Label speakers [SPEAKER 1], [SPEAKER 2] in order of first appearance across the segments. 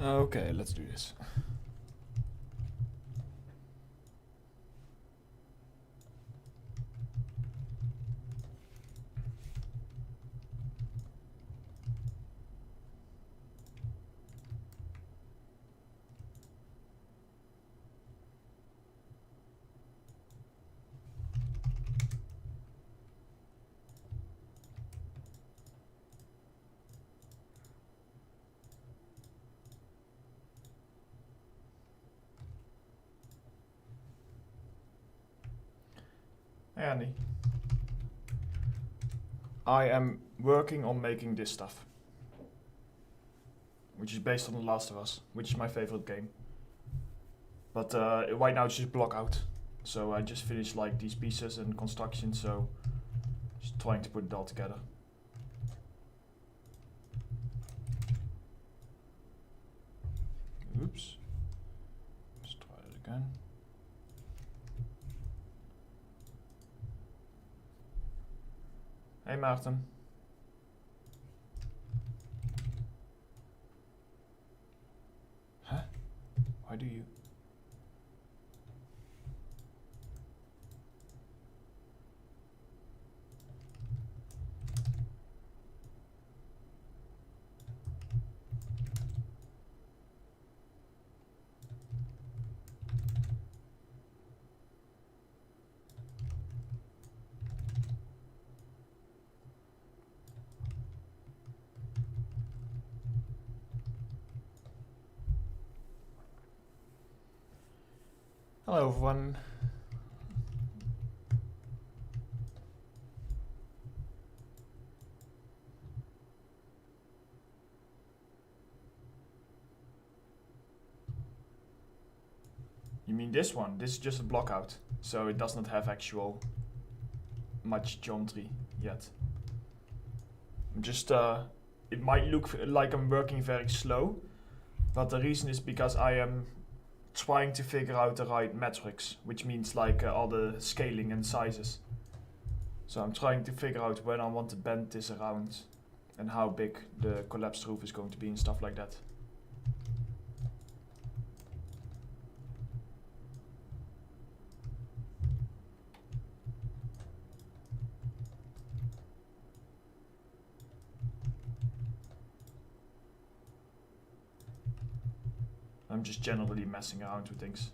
[SPEAKER 1] Okay, let's do this. Hey Andy. I am working on making this stuff. Which is based on The Last of Us, which is my favorite game. But right now it's just block out. So I just finished like these pieces and construction, so just trying to put it all together. Oops. Let's try it again. Hey Maarten. Huh? Why do you? Hello everyone. You mean this one? This is just a block out, so it does not have actual much geometry yet. I'm just it might look like I'm working very slow, but the reason is because I am trying to figure out the right metrics, which means like all the scaling and sizes. So I'm trying to figure out when I want to bend this around and how big the collapsed roof is going to be and stuff like that. I'm just generally messing around with things.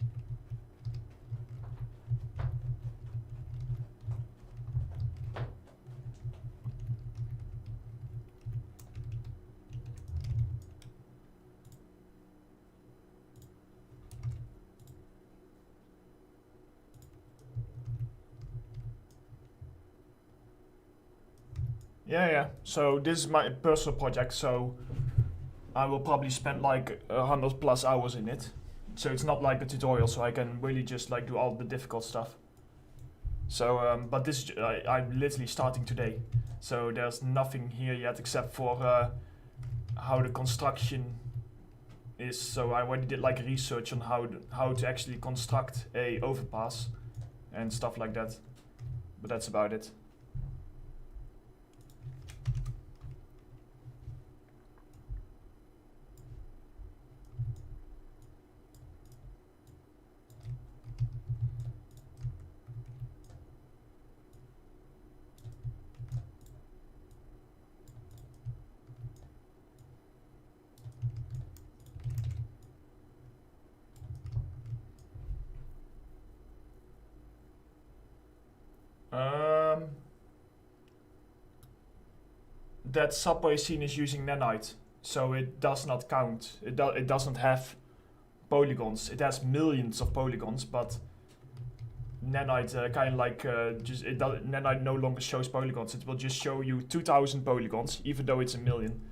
[SPEAKER 1] Yeah. So this is my personal project, so I will probably spend like 100+ hours in it. So it's not like a tutorial, so I can really just like do all the difficult stuff. So, but this I'm literally starting today, so there's nothing here yet except for how the construction is. So I already did like research on how to actually construct a overpass and stuff like that. But that's about it. That subway scene is using nanite, so it does not count. It doesn't have polygons. It has millions of polygons, but nanite kind of like nanite no longer shows polygons. It will just show you 2,000 polygons, even though it's a million.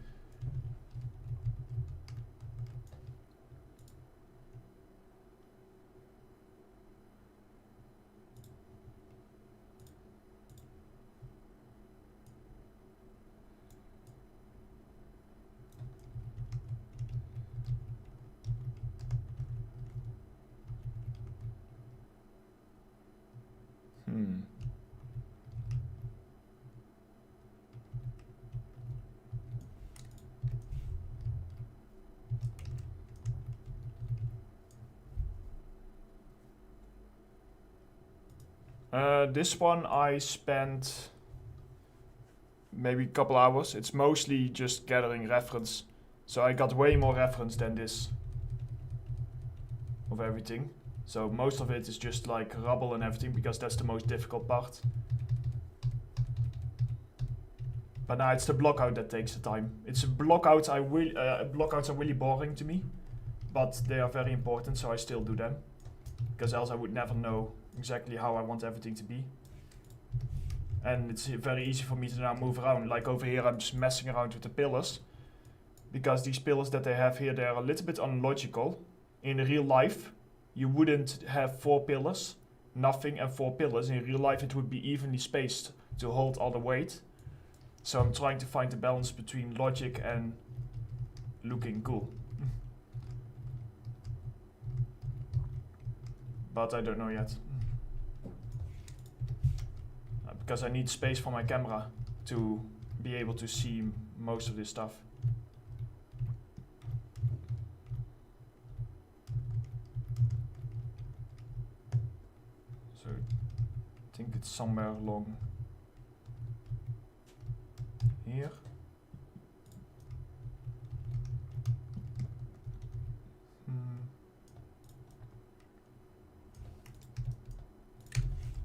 [SPEAKER 1] This one I spent maybe a couple hours. It's mostly just gathering reference. So I got way more reference than this of everything. So most of it is just like rubble and everything because that's the most difficult part. But now it's the blockout that takes the time. It's blockouts blockouts are really boring to me, but they are very important, so I still do them. Because else I would never know exactly how I want everything to be. And it's very easy for me to now move around. Like over here I'm just messing around with the pillars. Because these pillars that they have here, they are a little bit unlogical. In real life, you wouldn't have 4 pillars, nothing and 4 pillars. In real life it would be evenly spaced to hold all the weight. So I'm trying to find the balance between logic and looking cool. But I don't know yet. Because I need space for my camera to be able to see most of this stuff. So I think it's somewhere along here.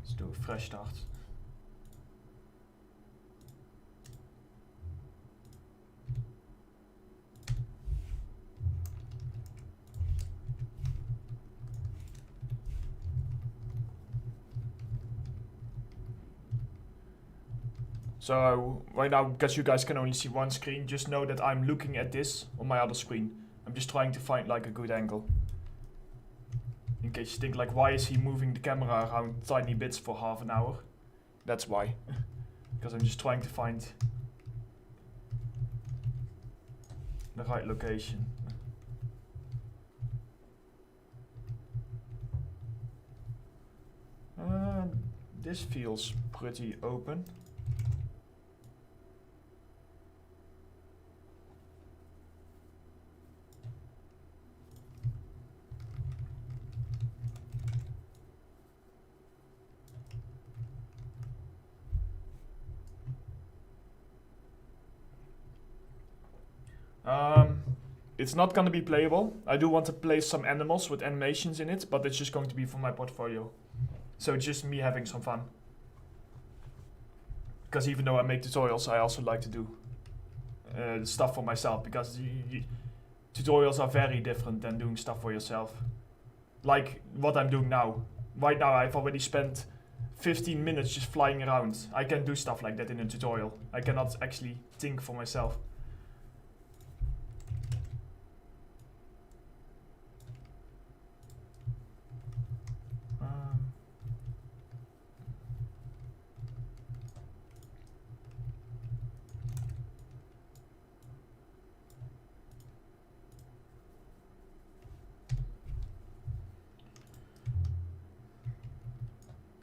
[SPEAKER 1] Let's do a fresh start. So right now, because you guys can only see one screen, just know that I'm looking at this on my other screen. I'm just trying to find like a good angle. In case you think like, why is he moving the camera around tiny bits for half an hour? That's why. Because I'm just trying to find the right location. This feels pretty open. It's not going to be playable. I do want to place some animals with animations in it, but it's just going to be for my portfolio. So it's just me having some fun. Because even though I make tutorials, I also like to do stuff for myself. Because tutorials are very different than doing stuff for yourself. Like what I'm doing now. Right now I've already spent 15 minutes just flying around. I can do stuff like that in a tutorial. I cannot actually think for myself.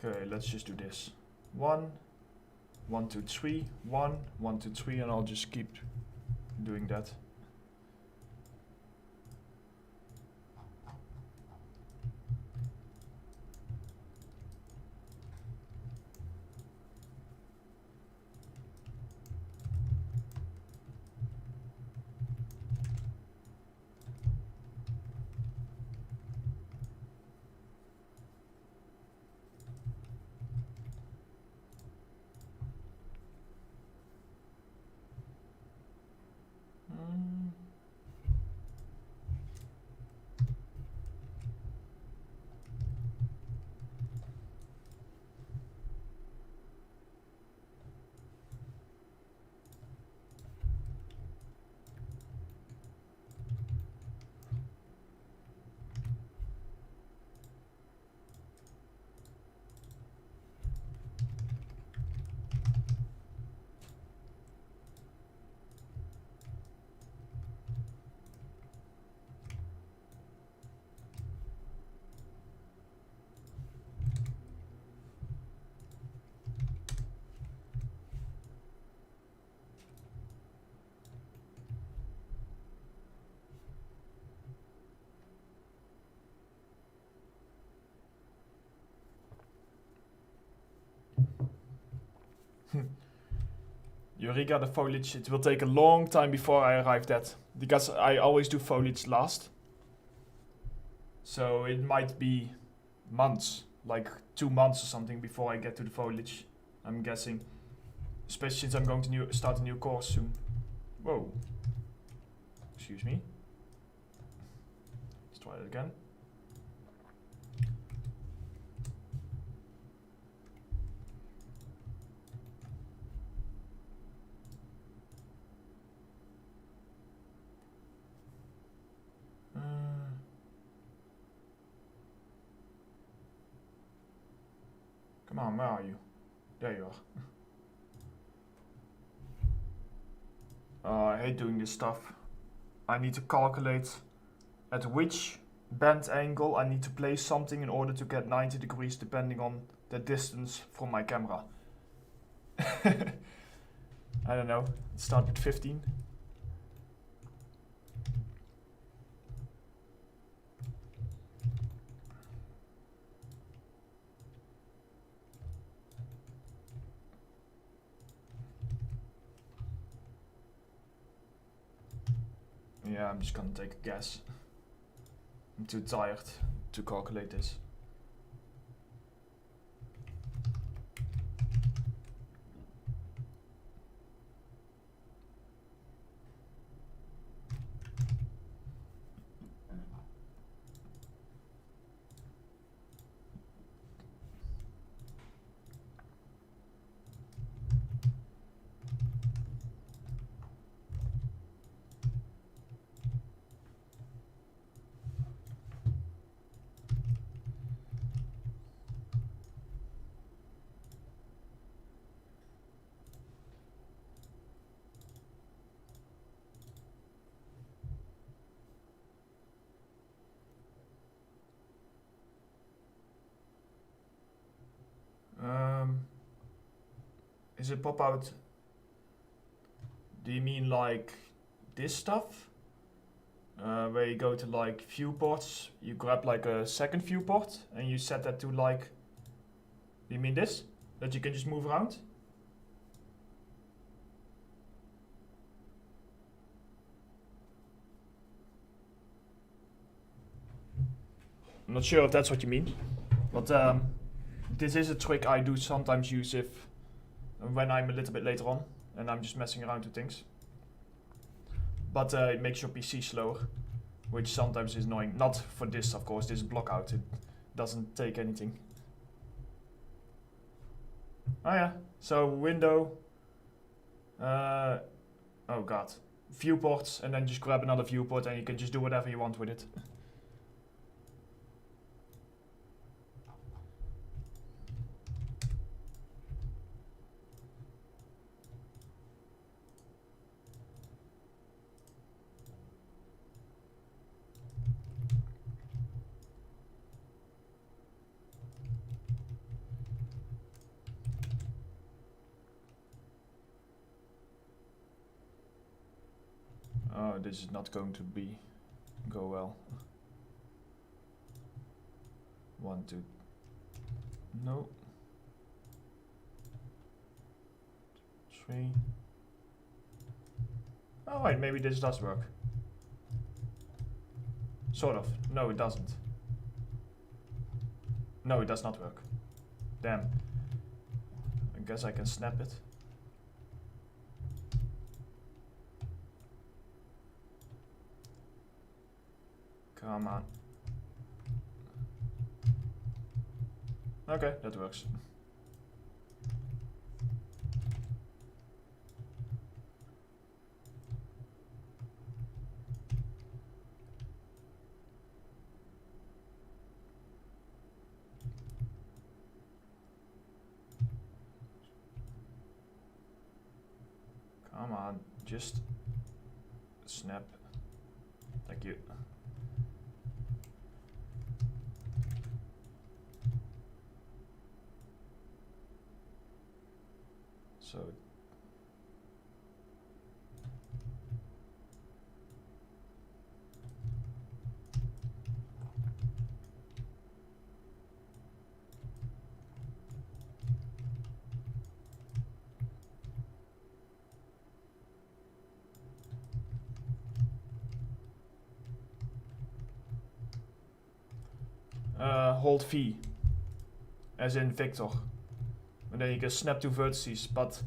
[SPEAKER 1] Okay, let's just do this. 1, 1, 2, 3, 1, 1, 2, 3, and I'll just keep doing that. Eureka, the foliage, it will take a long time before I arrive at, because I always do foliage last. So it might be months, like 2 months or something before I get to the foliage, I'm guessing. Especially since I'm going to start a new course soon. Whoa. Excuse me. Let's try it again. Come on, where are you? There you are. I hate doing this stuff. I need to calculate at which bend angle I need to place something in order to get 90 degrees depending on the distance from my camera. I don't know, start with 15. Yeah, I'm just gonna take a guess. I'm too tired to calculate this. Is it pop out? Do you mean like this stuff? Where you go to like viewports, you grab like a second viewport and you set that to like, do you mean this? That you can just move around? I'm not sure if that's what you mean, but this is a trick I do sometimes use when I'm a little bit later on and I'm just messing around with things. But it makes your PC slower, which sometimes is annoying. Not for this, of course, this is block out, it doesn't take anything. Oh yeah, so window, oh god, viewports, and then just grab another viewport and you can just do whatever you want with it. Oh, this is not going to go well. 1, 2, no. 3. Oh wait, maybe this does work. Sort of. No, it doesn't. No, it does not work. Damn. I guess I can snap it. Come on. Okay, that works. Come on, just snap. Thank you. So hold V, as in Victor. And then you can snap two vertices, but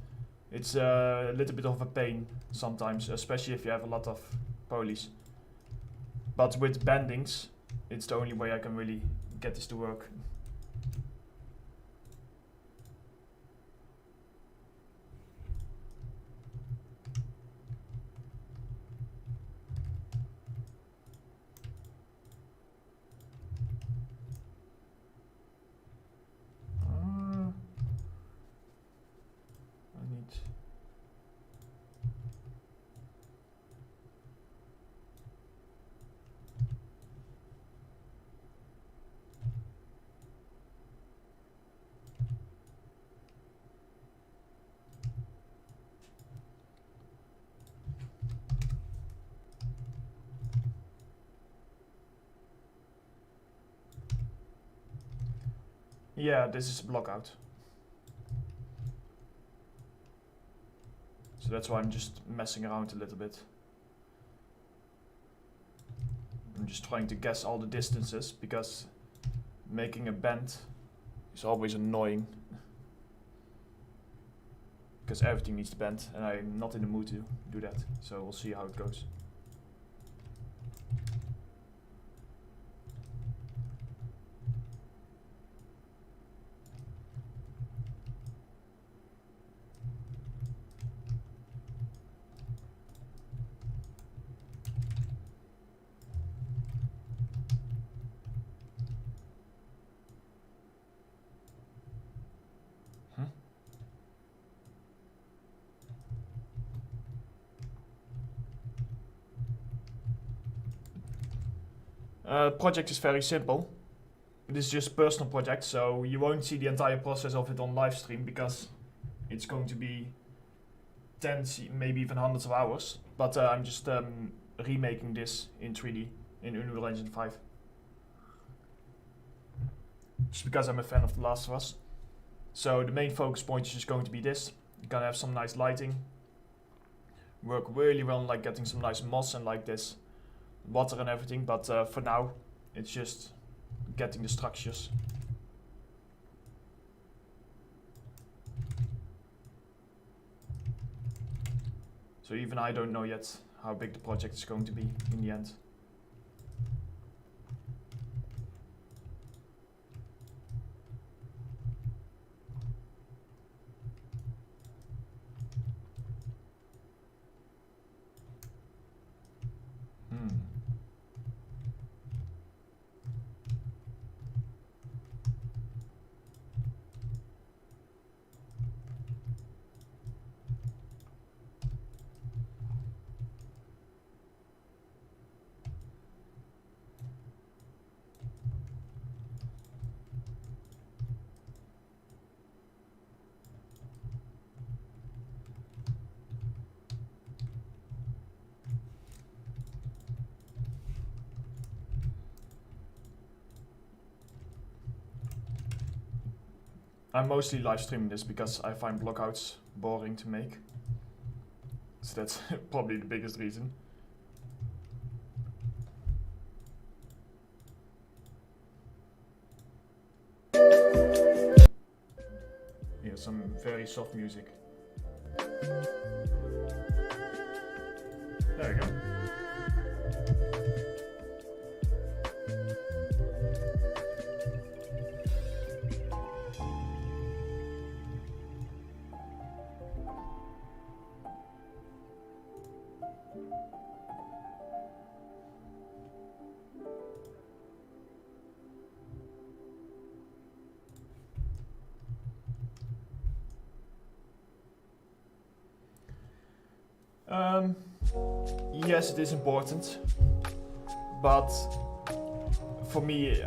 [SPEAKER 1] it's a little bit of a pain sometimes, especially if you have a lot of polys. But with bendings, it's the only way I can really get this to work. Yeah, this is block out. So that's why I'm just messing around a little bit. I'm just trying to guess all the distances, because making a bend is always annoying. Because everything needs to bend, and I'm not in the mood to do that. So we'll see how it goes. Project is very simple. This is just a personal project, so you won't see the entire process of it on live stream, because it's going to be tens, maybe even hundreds of hours. But I'm just remaking this in 3D in Unreal Engine 5. Just because I'm a fan of The Last of Us. So the main focus point is just going to be this. You're gonna have some nice lighting. Work really well on like getting some nice moss and like this water and everything, but for now it's just getting the structures. So even I don't know yet how big the project is going to be in the end. I'm mostly live streaming this because I find blockouts boring to make. So that's probably the biggest reason. Yeah, some very soft music. There we go. Yes, it is important, but for me,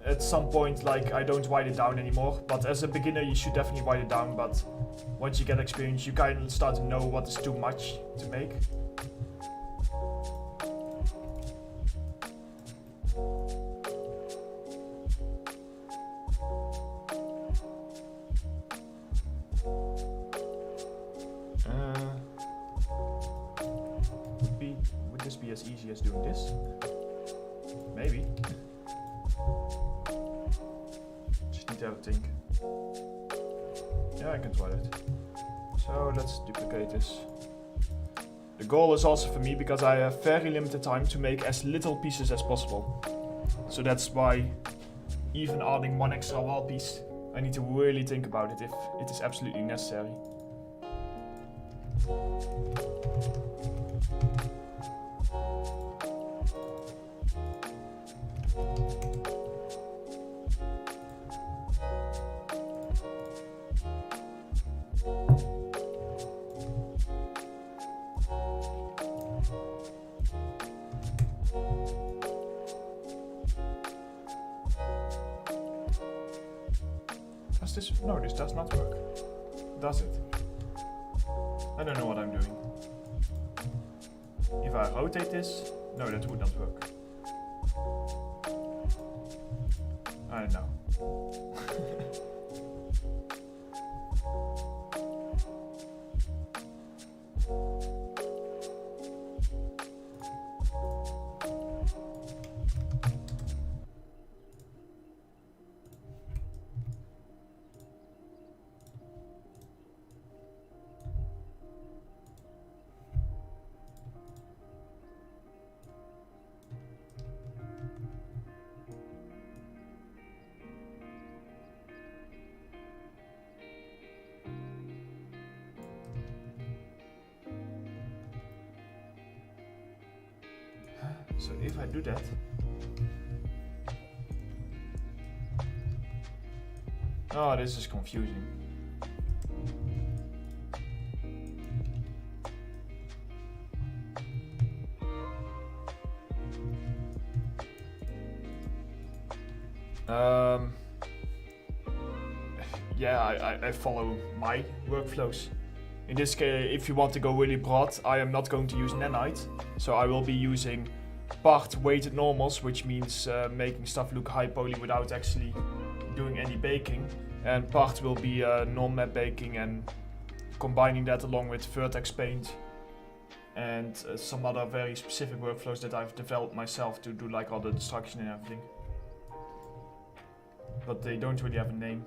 [SPEAKER 1] at some point, like, I don't write it down anymore. But as a beginner, you should definitely write it down. But once you get experience, you kind of start to know what is too much to make. Would this be as easy as doing this? Maybe. think. Yeah, I can try that. So let's duplicate this. The goal is also for me because I have very limited time to make as little pieces as possible. So that's why even adding one extra wall piece, I need to really think about it if it is absolutely necessary. No, this does not work. Does it? I don't know what I'm doing. If I rotate this, no, that would not work. I don't know. So if I do that, oh, this is confusing. Yeah, I follow my workflows. In this case, if you want to go really broad, I am not going to use nanite, so I will be using part weighted normals, which means making stuff look high poly without actually doing any baking, and part will be non-map baking and combining that along with vertex paint and some other very specific workflows that I've developed myself to do like all the destruction and everything. But they don't really have a name.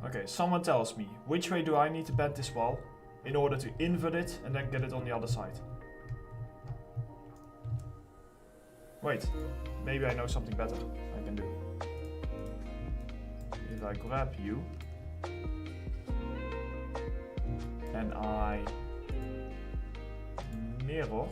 [SPEAKER 1] Okay, someone tells me, which way do I need to bend this wall in order to invert it and then get it on the other side? Wait, maybe I know something better I can do. If I grab you and I mirror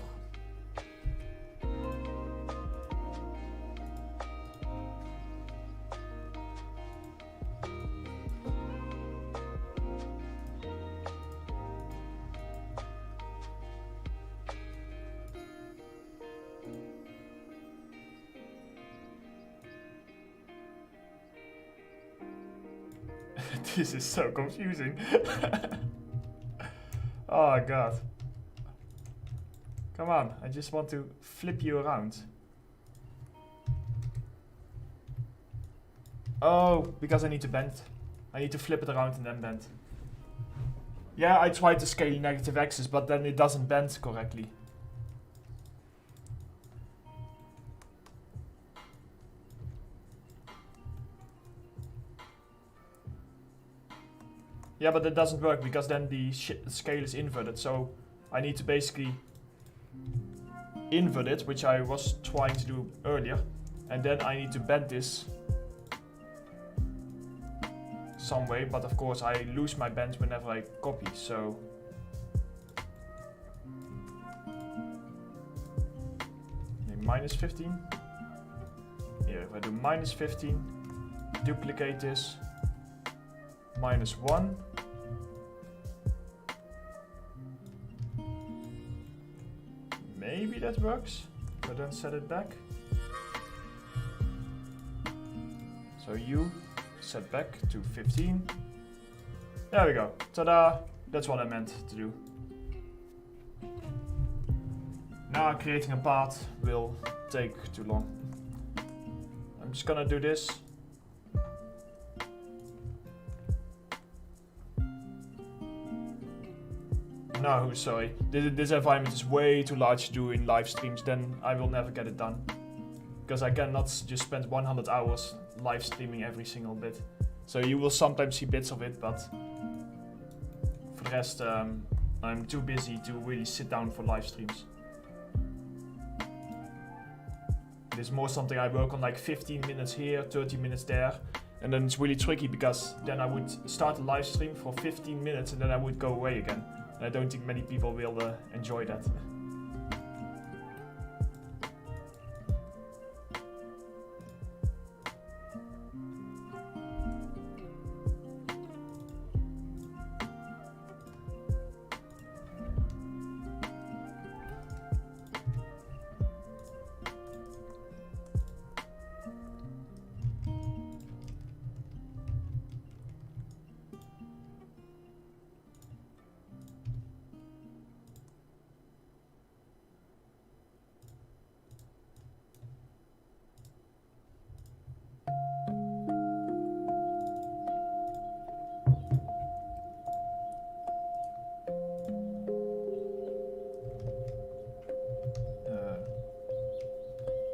[SPEAKER 1] this is so confusing. Oh god. Come on, I just want to flip you around. Oh, because I need to bend. I need to flip it around and then bend. Yeah, I tried to scale negative axis, but then it doesn't bend correctly. Yeah, but that doesn't work because then the scale is inverted, so I need to basically invert it, which I was trying to do earlier, and then I need to bend this some way, but of course I lose my bend whenever I copy, so maybe minus 15. Here, if I do minus 15, duplicate this, minus 1. Maybe that works, but then set it back. So you set back to 15. There we go. Ta-da! That's what I meant to do. Now creating a path will take too long. I'm just gonna do this. No, sorry. This environment is way too large to do in live streams, then I will never get it done. Because I cannot just spend 100 hours live streaming every single bit. So you will sometimes see bits of it, but for the rest, I'm too busy to really sit down for live streams. It is more something I work on like 15 minutes here, 30 minutes there. And then it's really tricky because then I would start a live stream for 15 minutes and then I would go away again. And I don't think many people will enjoy that.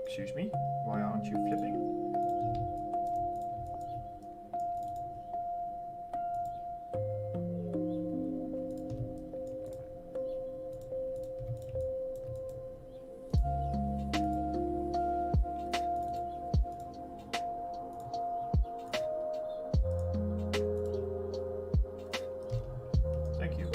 [SPEAKER 1] Excuse me, why aren't you flipping? Thank you.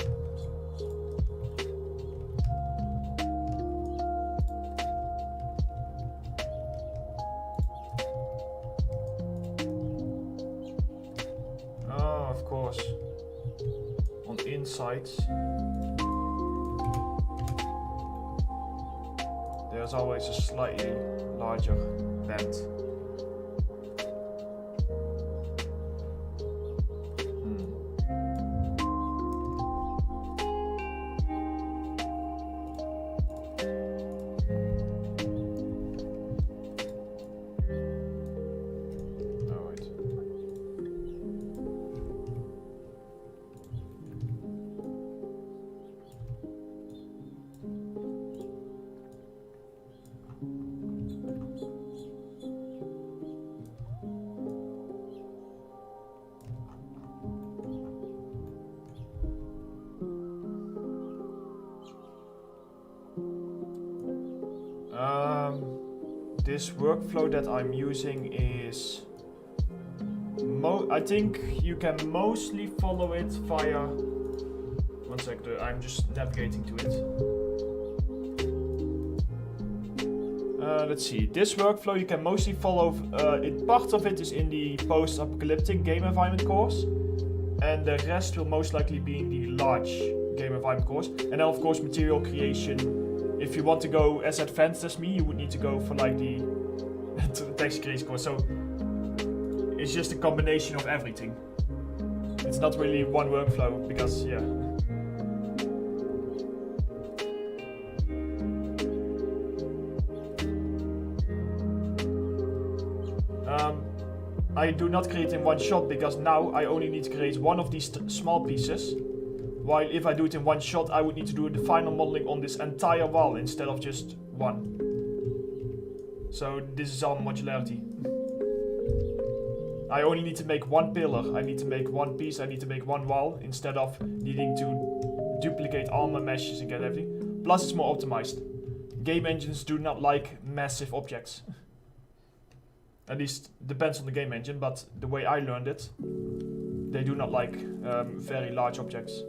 [SPEAKER 1] Of course, on the insides there's always a slightly larger bend. This workflow that I'm using is, I think you can mostly follow it via, one second, I'm just navigating to it. Let's see, this workflow you can mostly follow, part of it is in the post-apocalyptic game environment course, and the rest will most likely be in the large game environment course, and then of course material creation. If you want to go as advanced as me, you would need to go for like the text creation course. So it's just a combination of everything. It's not really one workflow because, yeah. I do not create in one shot because now I only need to create one of these small pieces. While if I do it in one shot, I would need to do the final modeling on this entire wall instead of just one. So this is all modularity. I only need to make one pillar, I need to make one piece, I need to make one wall, instead of needing to duplicate all my meshes and get everything. Plus it's more optimized. Game engines do not like massive objects. At least depends on the game engine, but the way I learned it, they do not like very large objects.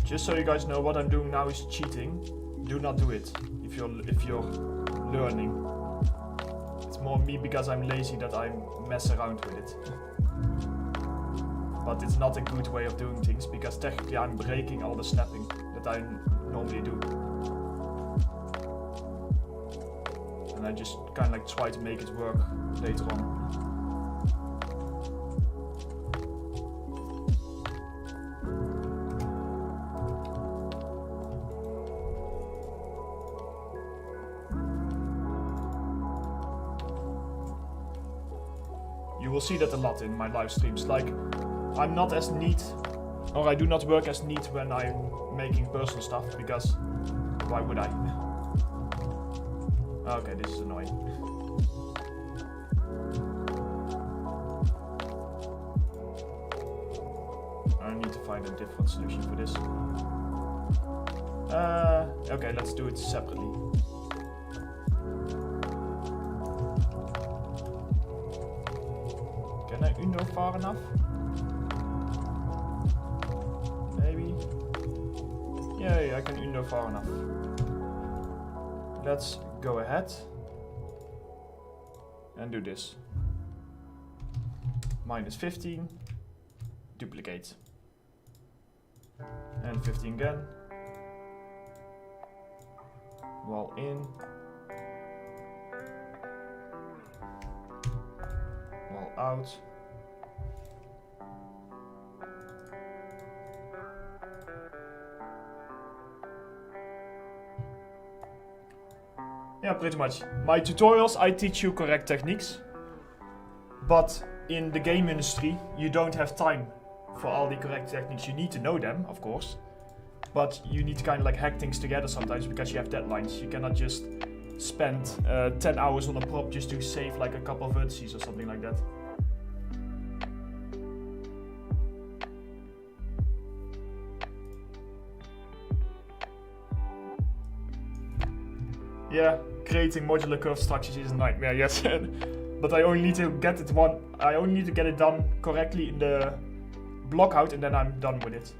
[SPEAKER 1] Just so you guys know, what I'm doing now is cheating. Do not do it if you're learning. It's more me because I'm lazy that I mess around with it. But it's not a good way of doing things because technically I'm breaking all the snapping that I normally do. I just kind of like try to make it work later on. You will see that a lot in my live streams. Like, I'm not as neat, or I do not work as neat when I'm making personal stuff, because why would I? Okay, this is annoying. I need to find a different solution for this. Okay, let's do it separately. Can I undo far enough? Maybe. Yeah, I can undo far enough. Let's go ahead and do this. Minus 15. Duplicate. And 15 again. Wall in. Wall out. Yeah, pretty much. My tutorials, I teach you correct techniques. But in the game industry, you don't have time for all the correct techniques. You need to know them, of course. But you need to kind of like hack things together sometimes because you have deadlines. You cannot just spend 10 hours on a prop just to save like a couple of vertices or something like that. Yeah, creating modular curve structures is a nightmare, yes. But I only need to get it done correctly in the block out, and then I'm done with it.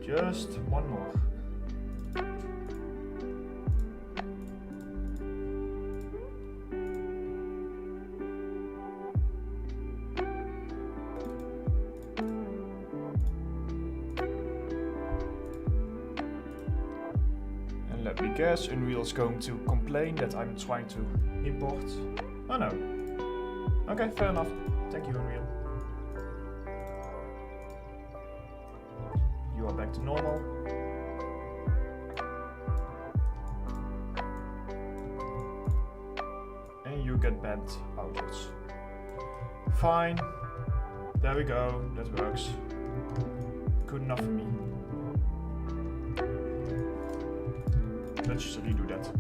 [SPEAKER 1] Just one more. And let me guess, Unreal is going to complain that I'm trying to import. Oh no. Okay, fair enough. Thank you, Unreal. You are back to normal. And you get bent outwards. Fine. There we go. That works. Good enough for me. Let's just redo that.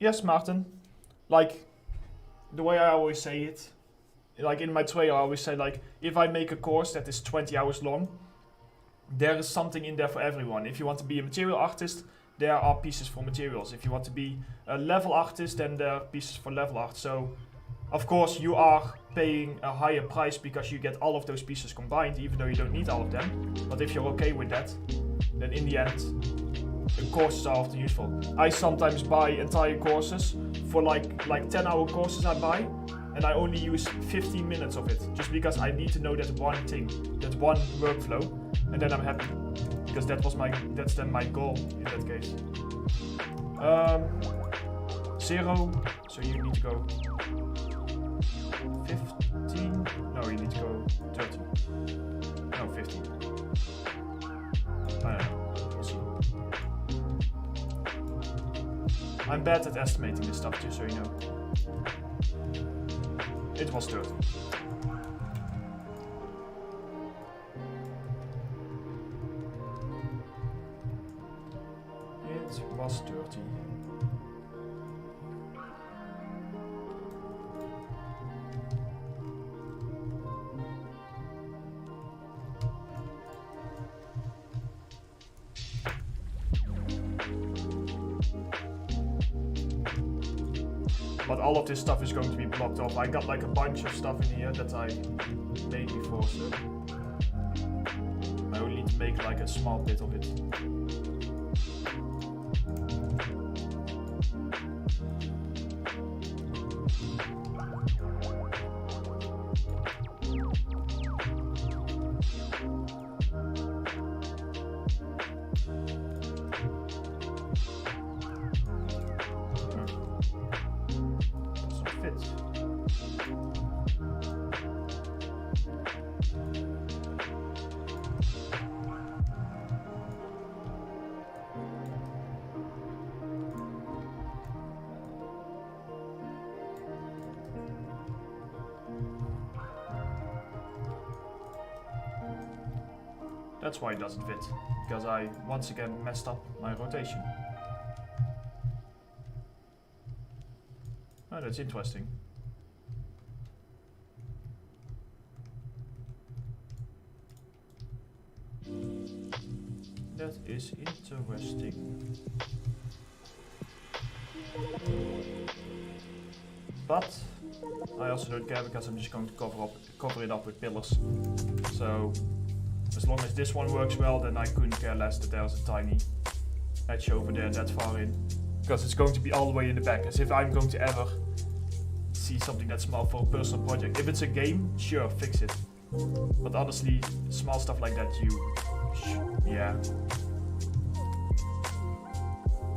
[SPEAKER 1] Yes, Martin. Like, the way I always say it, like in my trailer I always say, like, if I make a course that is 20 hours long, there is something in there for everyone. If you want to be a material artist, there are pieces for materials. If you want to be a level artist, then there are pieces for level art. So, of course, you are paying a higher price because you get all of those pieces combined, even though you don't need all of them. But if you're okay with that, then in the end, the courses are often useful. I sometimes buy entire courses for like 10-hour courses I buy, and I only use 15 minutes of it, just because I need to know that one thing, that one workflow, and then I'm happy, because that's then my goal in that case. 0, so you need to go 15, no, you need to go 30, no, 15. I don't know, we'll see. I'm bad at estimating this stuff, just so you know. It was 30. It was 30. But all of this stuff is going to be blocked off. I got like a bunch of stuff in here that I made before, so I only need to make like a small bit of it. That's why it doesn't fit, because I once again messed up my rotation. Oh, that's interesting. That is interesting. But I also don't care, because I'm just going to cover it up with pillars. So as long as this one works well, then I couldn't care less that there's a tiny edge over there that far in. Because it's going to be all the way in the back, as if I'm going to ever see something that small for a personal project. If it's a game, sure, fix it. But honestly, small stuff like that, yeah.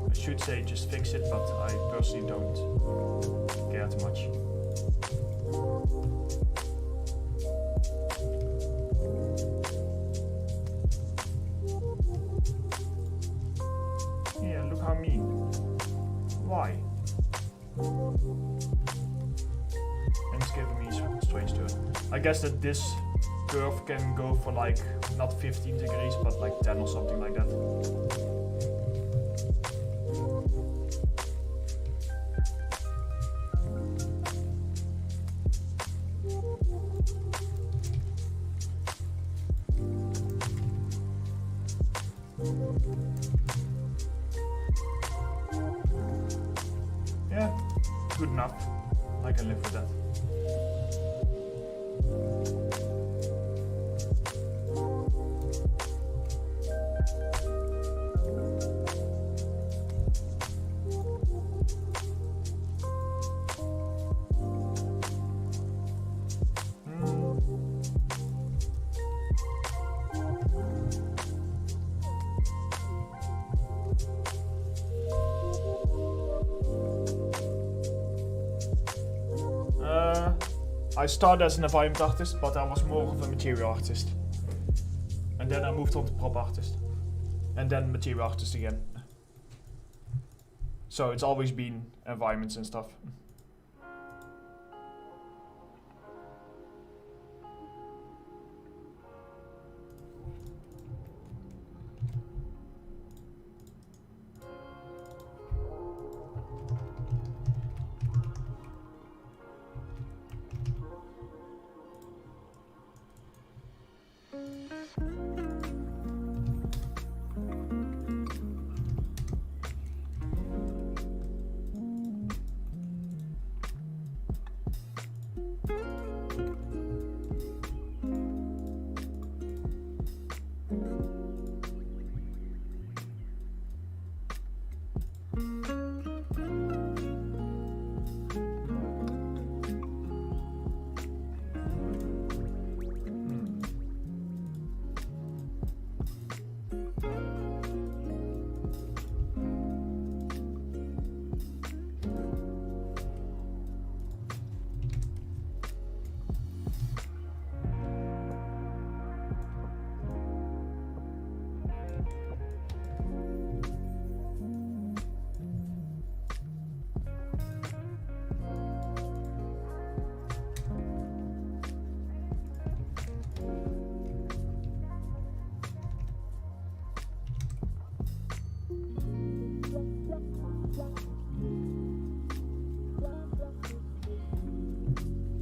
[SPEAKER 1] I should say just fix it, but I personally don't care too much. Yeah, look how mean. Why? And it's giving me a strange turn. I guess that this curve can go for like not 15 degrees, but like 10 or something like that. Yeah, good enough. I can live with that. I started as an environment artist, but I was more of a material artist. And then I moved on to prop artist. And then material artist again. So it's always been environments and stuff.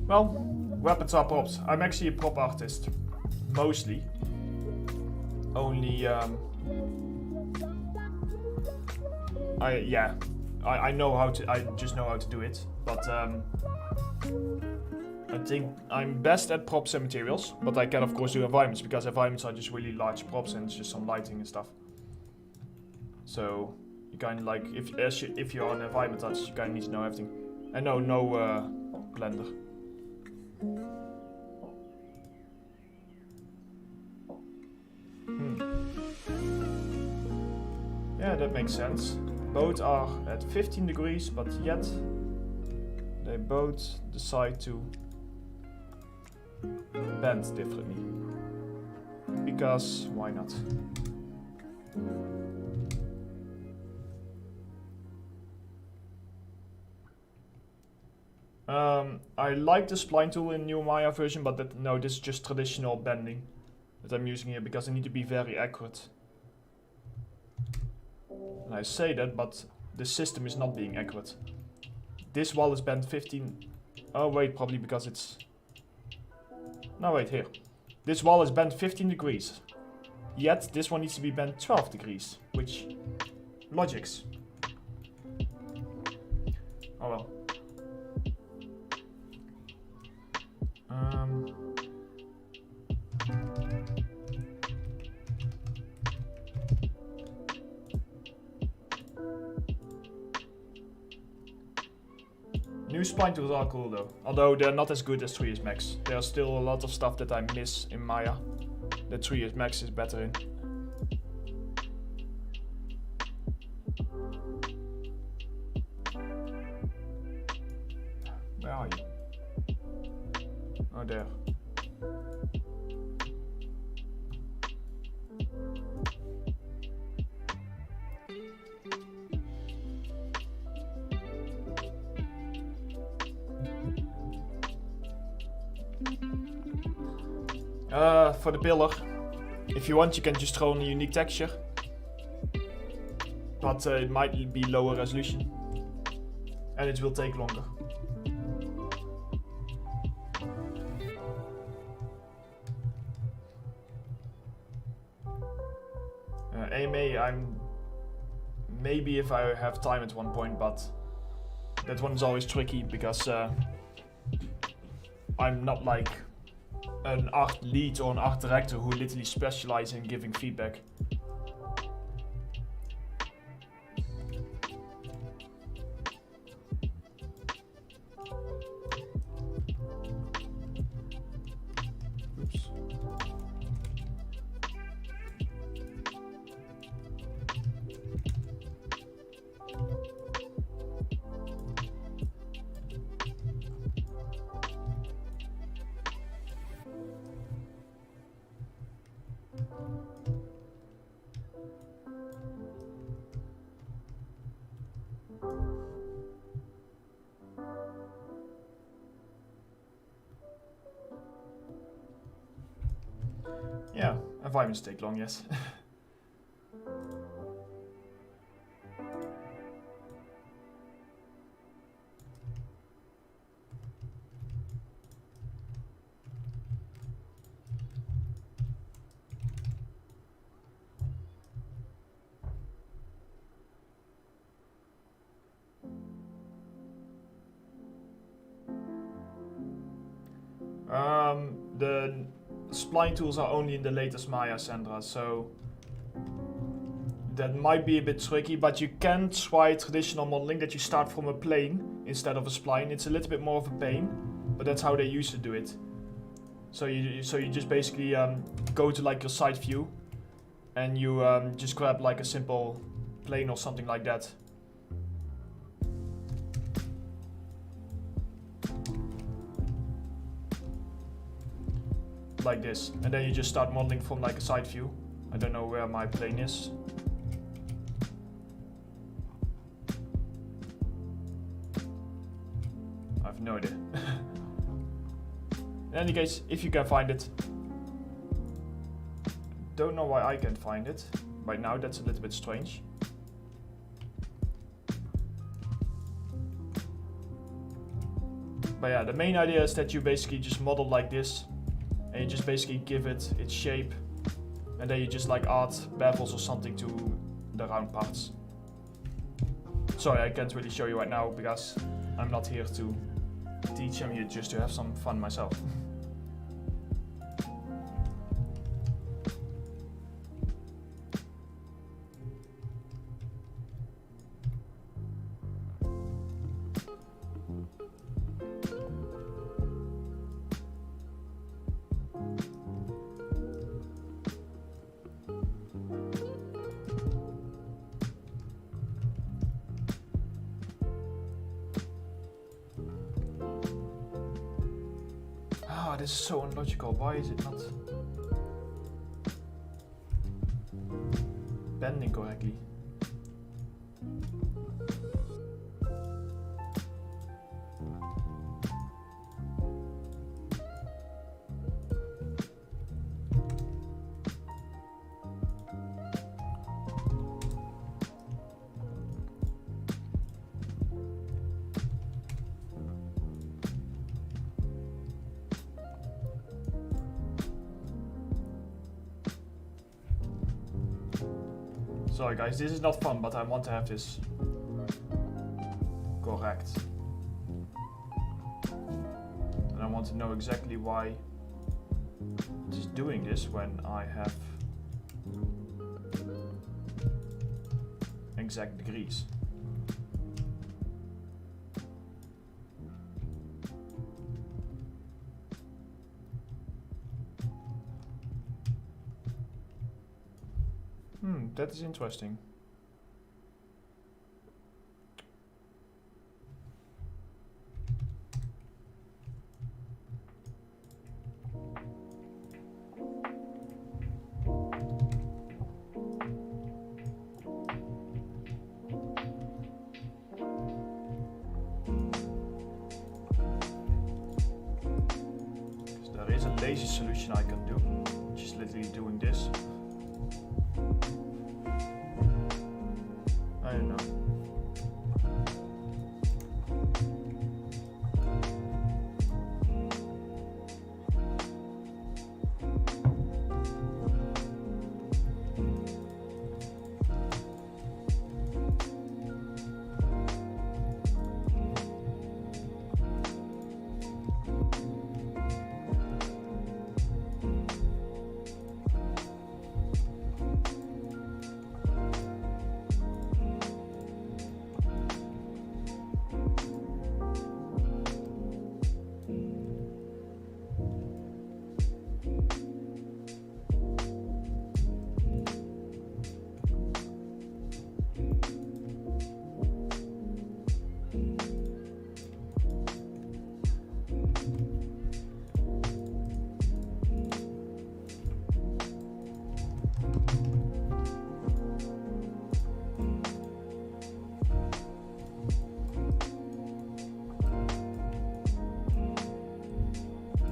[SPEAKER 1] Well, weapons are props. I'm actually a prop artist, mostly. Only, I know how to, I just know how to do it, but I think I'm best at props and materials, but I can of course do environments, because environments are just really large props and it's just some lighting and stuff. So you kind of like, if you're on environment artist, you kind of need to know everything. And no Blender. Yeah, that makes sense. Both are at 15 degrees, but yet they both decide to bend differently. Because why not? I like the spline tool in new Maya version, but no, this is just traditional bending that I'm using here, because I need to be very accurate. And I say that, but the system is not being accurate. This wall is bent 15... Oh wait, probably because it's... No wait, here. This wall is bent 15 degrees. Yet this one needs to be bent 12 degrees. Which... Logics. Oh well. New spline tools are cool though, although they're not as good as 3ds Max. There's still a lot of stuff that I miss in Maya that 3ds Max is better in. Where are you? Oh, there. For the pillar, if you want, you can just throw in a unique texture, but it might be lower resolution, and it will take longer. I'm maybe if I have time at one point, but that one is always tricky because I'm not like an art lead or an art director who literally specializes in giving feedback. Oops. Yeah, environments take long, yes. The spline tools are only in the latest Maya, Sandra, so that might be a bit tricky, but you can try traditional modeling that you start from a plane instead of a spline. It's a little bit more of a pain, but that's how they used to do it. So you just basically go to like your side view and you just grab like a simple plane or something like that. Like this, and then you just start modeling from like a side view. I don't know where my plane is. I have no idea. In any case, if you can find it. Don't know why I can't find it. Right now that's a little bit strange. But yeah, the main idea is that you basically just model like this. And you just basically give it its shape, and then you just like add bevels or something to the round parts. Sorry, I can't really show you right now because I'm not here to teach. I'm here just to have some fun myself. Ah, this is so illogical. Why is it not bending correctly? Sorry guys, this is not fun, but I want to have this correct. And I want to know exactly why it is doing this when I have exact degrees. That is interesting. So there is a lazy solution I can do, which is literally doing this. I don't know.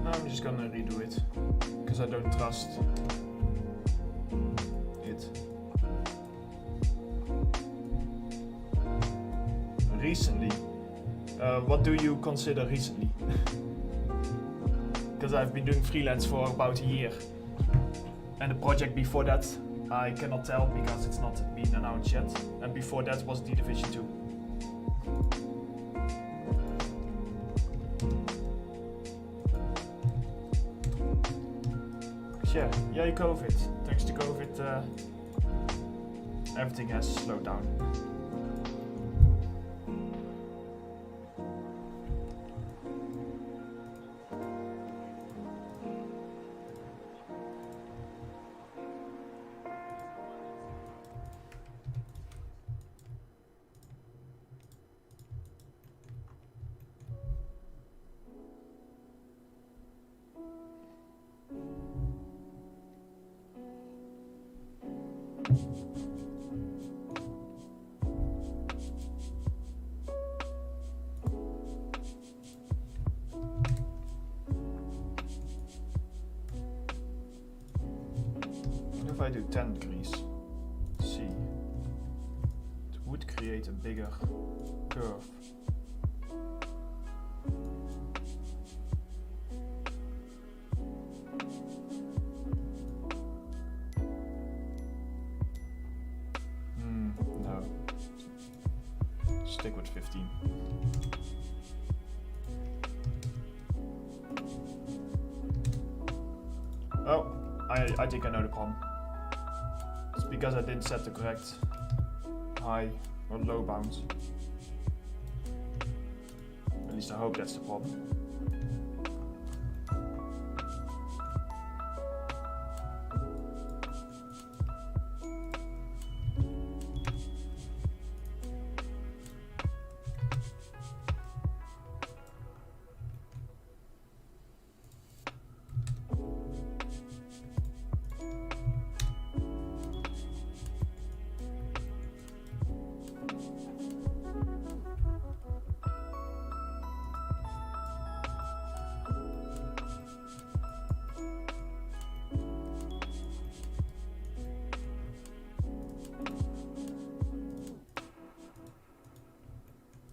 [SPEAKER 1] I'm just gonna redo it because I don't trust it. Recently, what do you consider recently? Because I've been doing freelance for about a year, and the project before that I cannot tell because it's not been announced yet, and before that was The Division 2. Yeah, yay COVID. Thanks to COVID, everything has slowed down. What if I do 10 degrees? C. It would create a bigger curve. No. stick with 15. Oh, I think I know the problem. It's because I didn't set the correct high or low bounds. At least I hope that's the problem.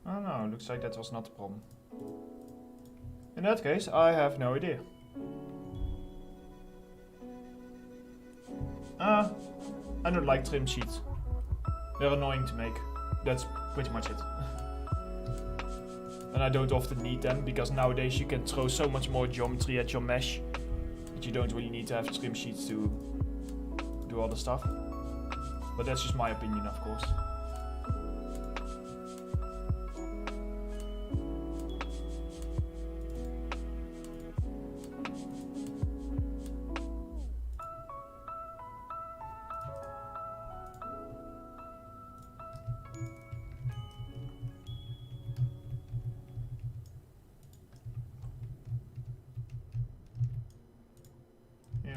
[SPEAKER 1] Oh no, looks like that was not the problem. In that case, I have no idea. I don't like trim sheets. They're annoying to make. That's pretty much it. And I don't often need them, because nowadays you can throw so much more geometry at your mesh that you don't really need to have trim sheets to do all the stuff. But that's just my opinion, of course.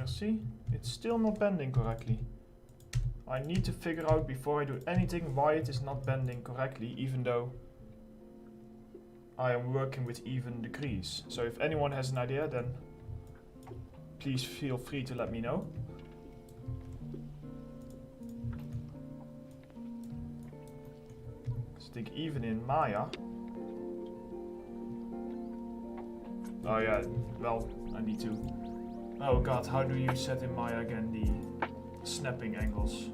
[SPEAKER 1] See, it's still not bending correctly. I need to figure out before I do anything why it is not bending correctly, even though I am working with even degrees. So if anyone has an idea, then please feel free to let me know. I think even in Maya. Oh yeah, well, I need to. Oh god, how do you set in Maya again the snapping angles?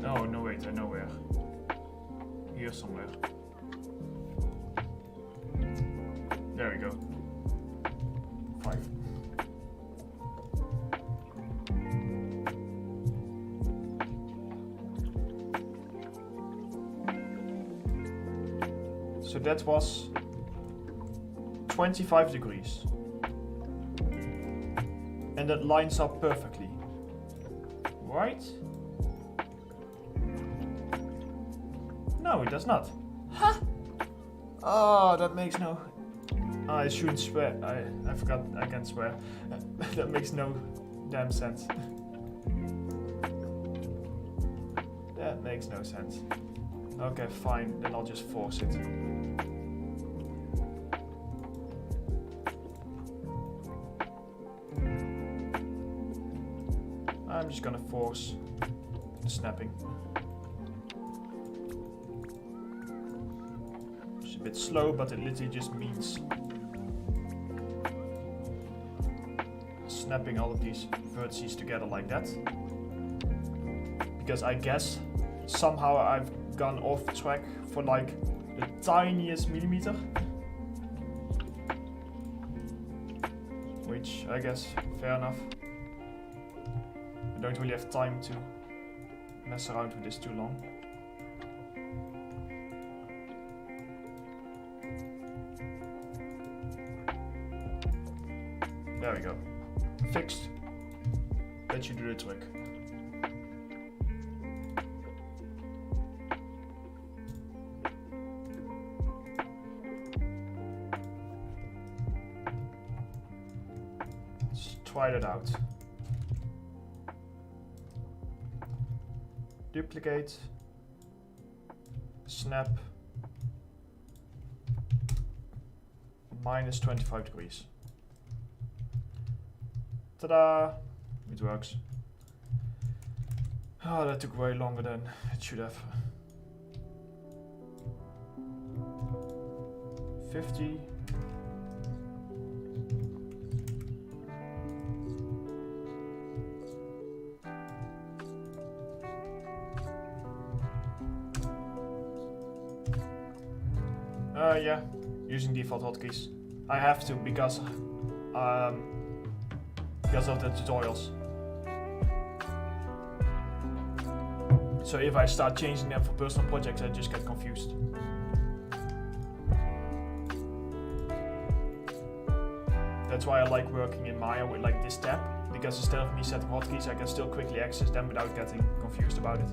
[SPEAKER 1] Oh, no wait, I know where. Here somewhere. There we go. 5. So that was 25 degrees. And that lines up perfectly, right? No, it does not. Huh? Oh, that makes no... I shouldn't swear. I forgot I can't swear. That makes no damn sense. That makes no sense. Okay, fine. Then I'll just force it. I'm just gonna force the snapping. It's a bit slow, but it literally just means snapping all of these vertices together like that. Because I guess somehow I've gone off track for like the tiniest millimeter. Which I guess, fair enough. I don't really have time to mess around with this too long. There we go. Fixed. That should do the trick. Let's try that out. Duplicate, snap, minus 25 degrees. Ta-da! It works. Oh, that took way longer than it should have. 50. Yeah, using default hotkeys. I have to because of the tutorials. So if I start changing them for personal projects, I just get confused. That's why I like working in Maya with like this tab, because instead of me setting hotkeys, I can still quickly access them without getting confused about it.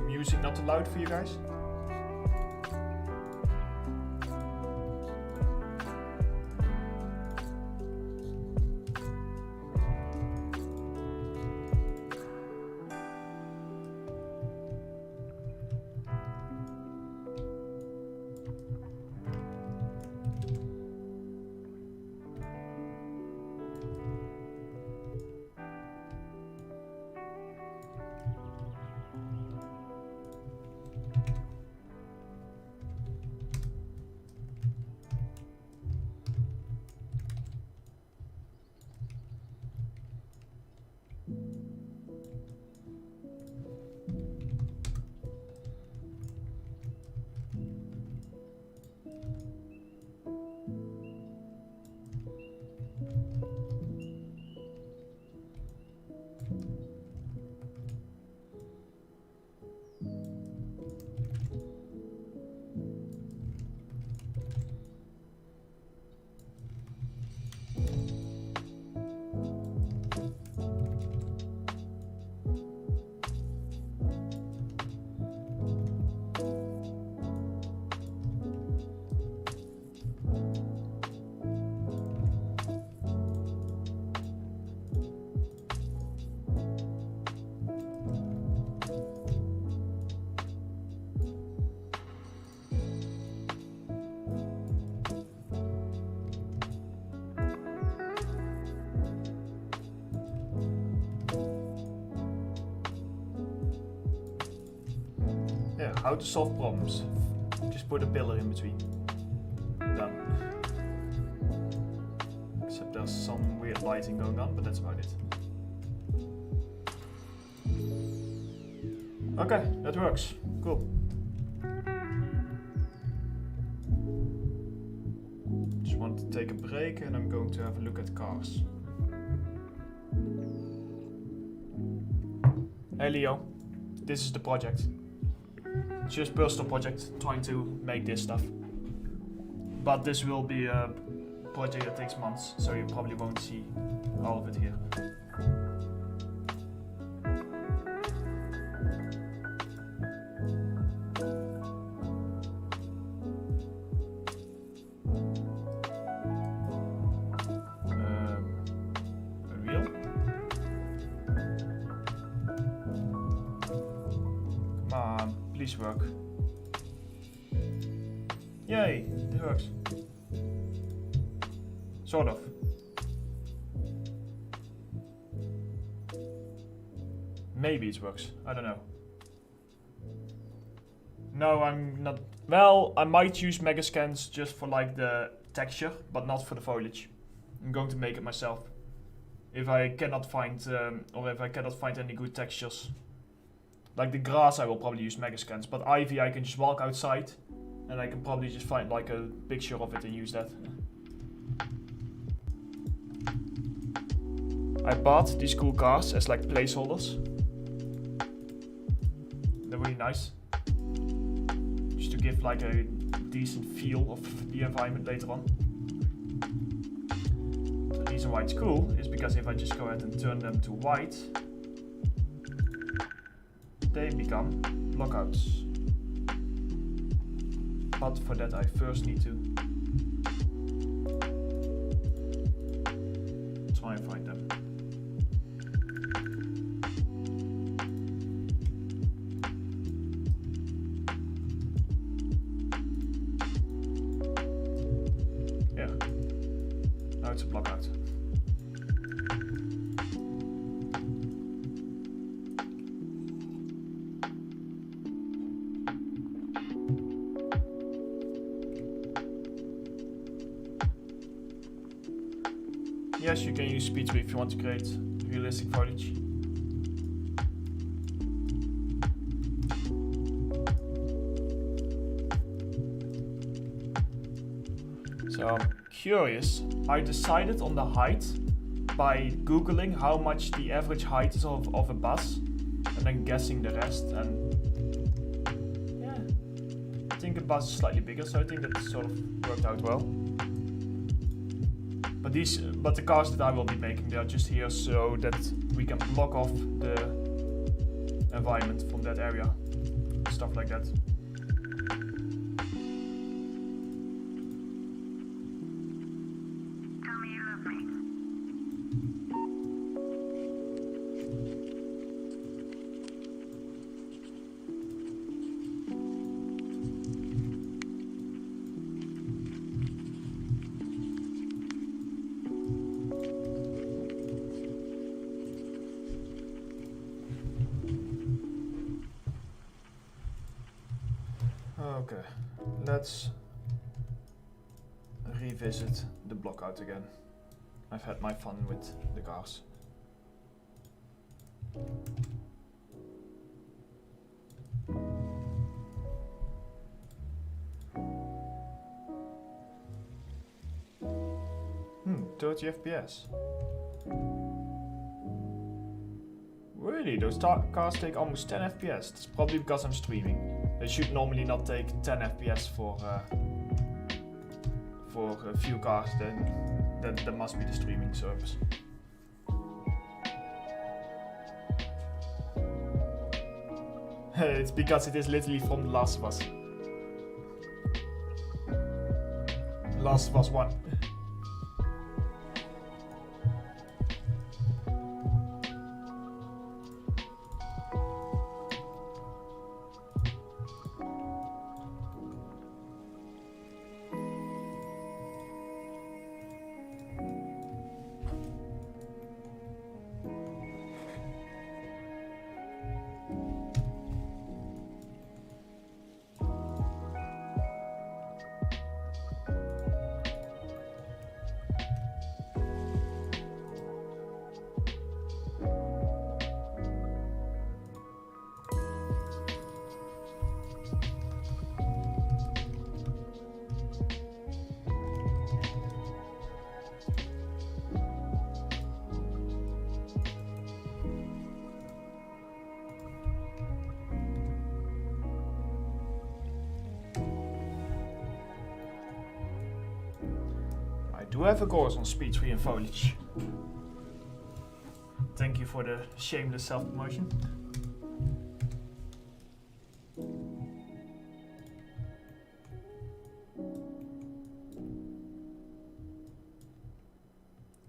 [SPEAKER 1] Music not too loud for you guys? How to solve problems. Just put a pillar in between. Done. Except there's some weird lighting going on, but that's about it. Okay, that works. Cool. Just want to take a break and I'm going to have a look at cars. Hey Leo, this is the project. It's just personal project, trying to make this stuff. But this will be a project that takes months, so you probably won't see all of it here. Please work. Yay, it works. Sort of. Maybe it works, I don't know. No, I'm not. Well, I might use Megascans just for like the texture, but not for the foliage. I'm going to make it myself. If I cannot find, or if I cannot find any good textures. Like the grass, I will probably use Megascans, but ivy, I can just walk outside, and I can probably just find like a picture of it and use that. I bought these cool cars as like placeholders. They're really nice. Just to give like a decent feel of the environment later on. The reason why it's cool is because if I just go ahead and turn them to white, they become blockouts. But for that I first need to try and find them. Yeah, now it's a blockout. Yes, you can use speed 3 if you want to create realistic foliage. So I'm curious. I decided on the height by googling how much the average height is of a bus and then guessing the rest, and yeah, I think a bus is slightly bigger, so I think that sort of worked out well. But the cars that I will be making, they are just here so that we can block off the environment from that area, stuff like that.
[SPEAKER 2] Tell me you love me.
[SPEAKER 1] Okay, let's revisit the blockout again. I've had my fun with the cars. Hmm, 30 FPS. Really? Those cars take almost 10 FPS. That's probably because I'm streaming. They should normally not take 10 FPS for a few cars. Then that must be the streaming service. It's because it is literally from The Last of Us. Last of Us 1. I do have a course on speed 3 and foliage. Thank you for the shameless self-promotion.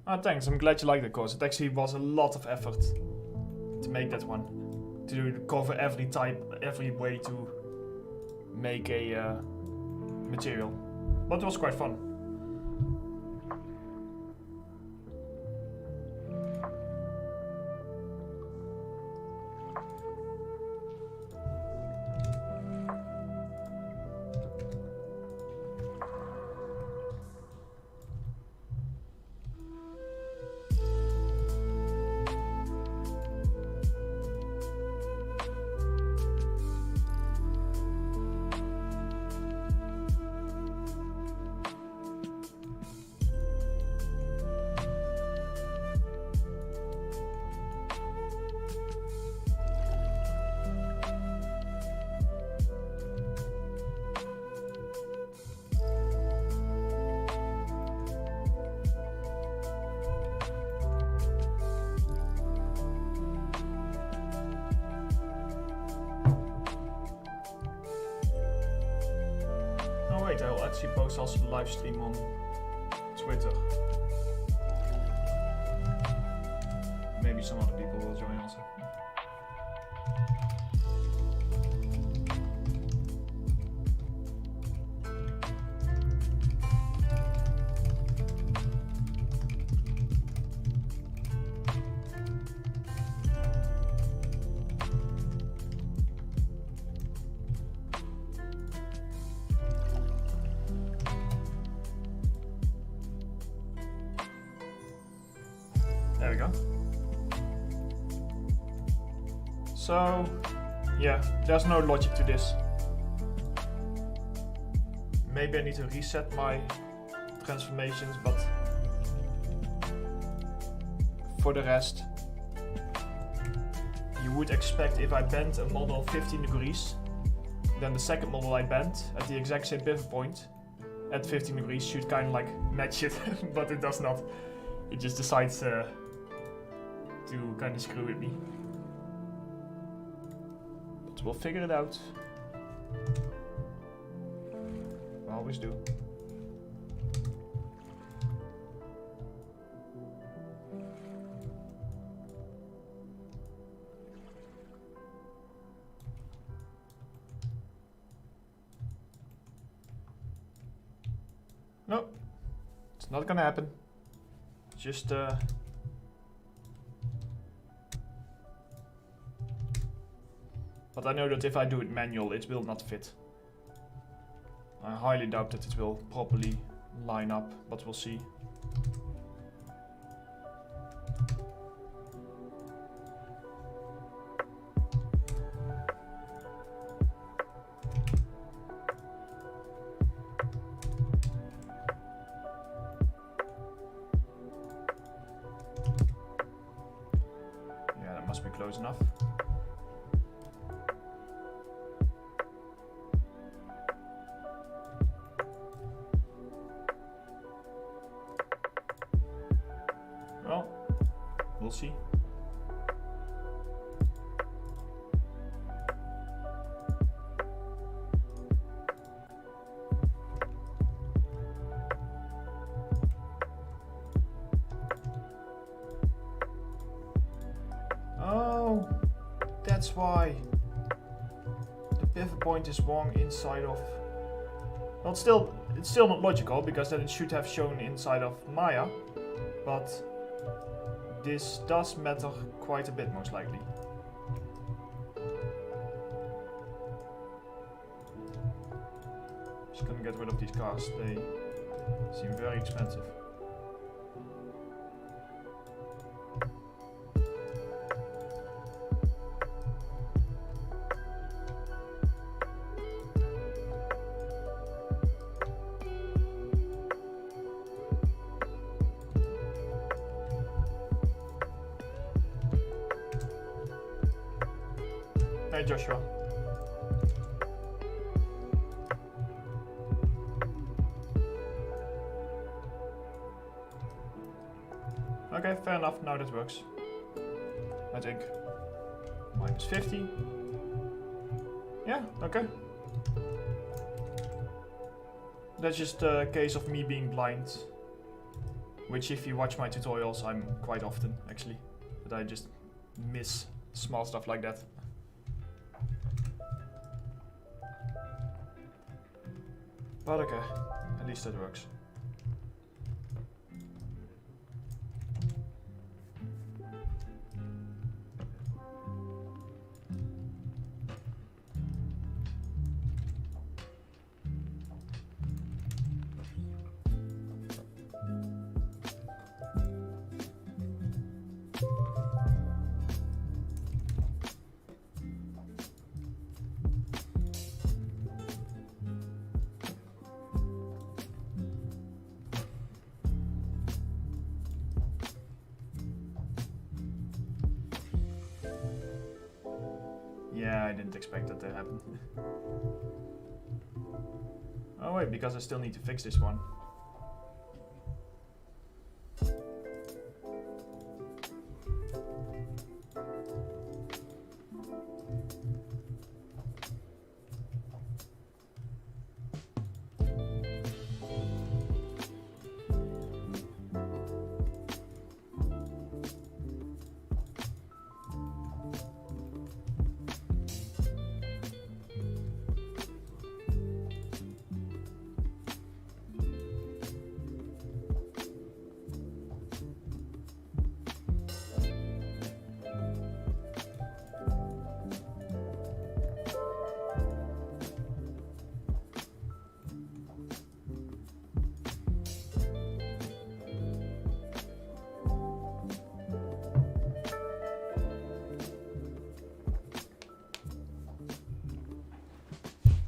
[SPEAKER 1] Ah, thanks. I'm glad you like the course. It actually was a lot of effort to make that one. To cover every type, every way to make a material. But it was quite fun. Let's see, post also the live stream on Twitter. Maybe some other people will join also. There we go. So, yeah, there's no logic to this. Maybe I need to reset my transformations, but for the rest, you would expect if I bend a model 15 degrees, then the second model I bent at the exact same pivot point at 15 degrees should kind of like match it, but it does not. It just decides to kind of screw with me. But we'll figure it out. We always do. No, it's not gonna happen. Just but I know that if I do it manual, it will not fit. I highly doubt that it will properly line up, but we'll see. Yeah, that must be close enough. Well, we'll see. Oh, that's why the pivot point is wrong inside of. Well, it's still not logical because then it should have shown inside of Maya, but this does matter quite a bit, most likely. Just gonna get rid of these cars. They seem very expensive. Hey Joshua. Okay, fair enough, now that works. I think. Minus 50. Yeah, okay. That's just a case of me being blind. Which if you watch my tutorials, I'm quite often, actually. But I just miss small stuff like that. But okay, at least that works. Yeah, I didn't expect that to happen. Oh wait, because I still need to fix this one.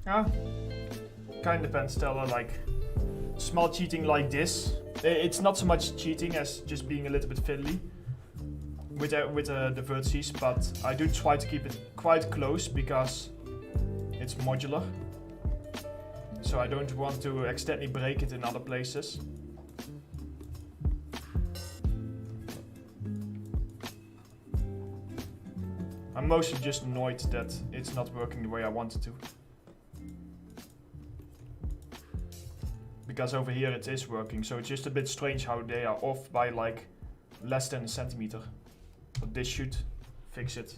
[SPEAKER 1] Yeah, kind of depends still like small cheating like this. It's not so much cheating as just being a little bit fiddly with the vertices, but I do try to keep it quite close because it's modular. So I don't want to accidentally break it in other places. I'm mostly just annoyed that it's not working the way I want it to. Because over here it is working, so it's just a bit strange how they are off by like less than a centimeter. But this should fix it.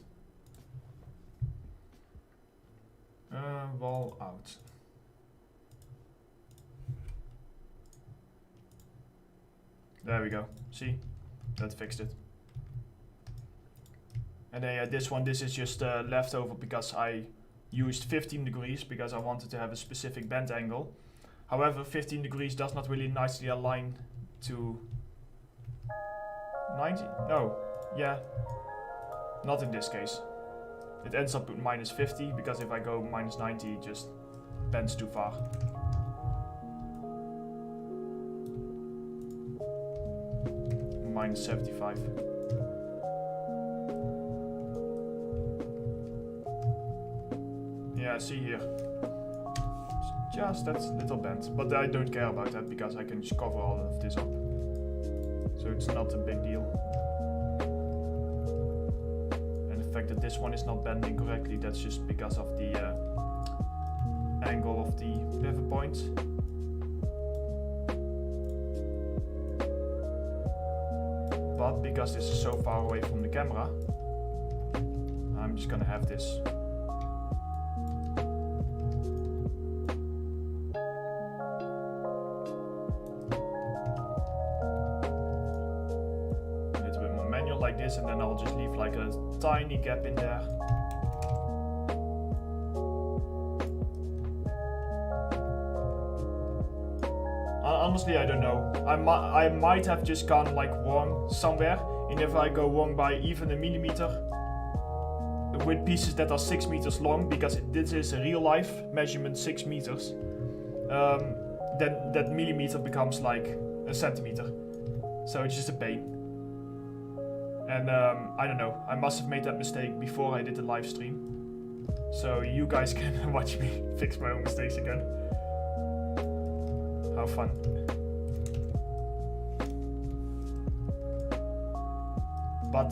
[SPEAKER 1] Wall out. There we go. See? That fixed it. And then this is just leftover because I used 15 degrees because I wanted to have a specific bend angle. However, 15 degrees does not really nicely align to 90? No, yeah, not in this case. It ends up at minus 50 because if I go minus 90 it just bends too far. Minus 75. Yeah, see here. Just that little bend, but I don't care about that because I can just cover all of this up. So it's not a big deal. And the fact that this one is not bending correctly, that's just because of the angle of the pivot point. But because this is so far away from the camera, I'm just gonna have this. Like this, and then I'll just leave like a tiny gap in there. Honestly, I don't know. I might have just gone like wrong somewhere, and if I go wrong by even a millimeter with pieces that are 6 meters long, because this is a real life measurement 6 meters, then that millimeter becomes like a centimeter. So it's just a pain. And I don't know, I must have made that mistake before I did the live stream. So you guys can watch me fix my own mistakes again. How fun. But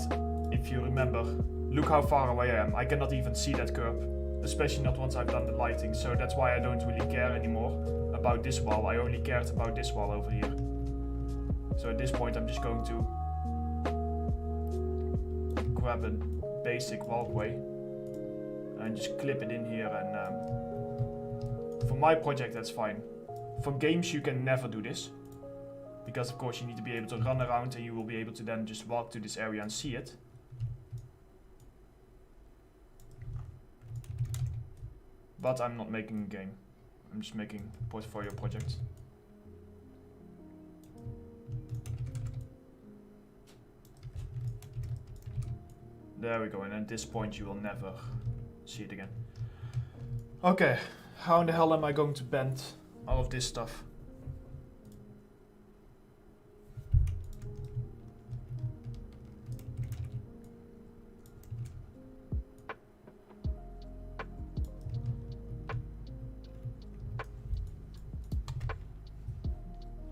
[SPEAKER 1] if you remember, look how far away I am. I cannot even see that curve, especially not once I've done the lighting. So that's why I don't really care anymore about this wall. I only cared about this wall over here. So at this point I'm just going to grab a basic walkway and just clip it in here, and for my project that's fine. For games you can never do this because of course you need to be able to run around and you will be able to then just walk to this area and see it. But I'm not making a game, I'm just making portfolio projects. There we go, and at this point you will never see it again. Okay, how in the hell am I going to bend all of this stuff?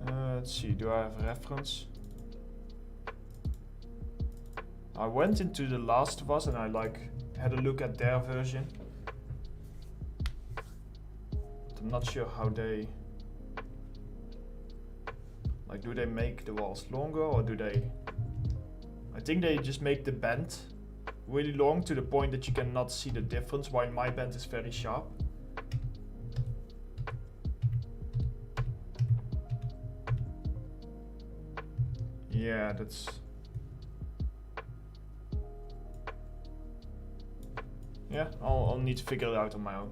[SPEAKER 1] Let's see, do I have a reference? I went into The Last of Us and I had a look at their version. But I'm not sure how they do they make the walls longer or do they? I think they just make the bend really long to the point that you cannot see the difference, while my bend is very sharp. Yeah, that's... Yeah, I'll need to figure it out on my own.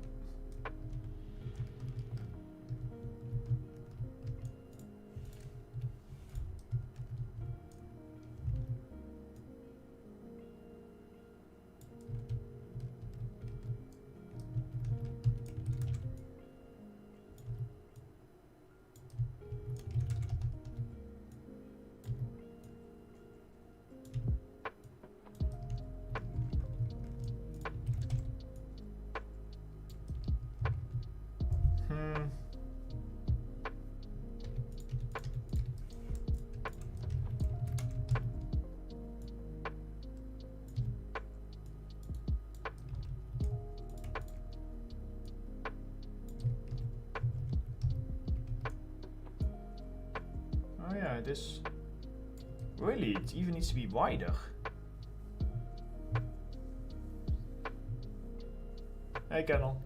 [SPEAKER 1] like this. Really, it even needs to be wider. Hey, Kennel.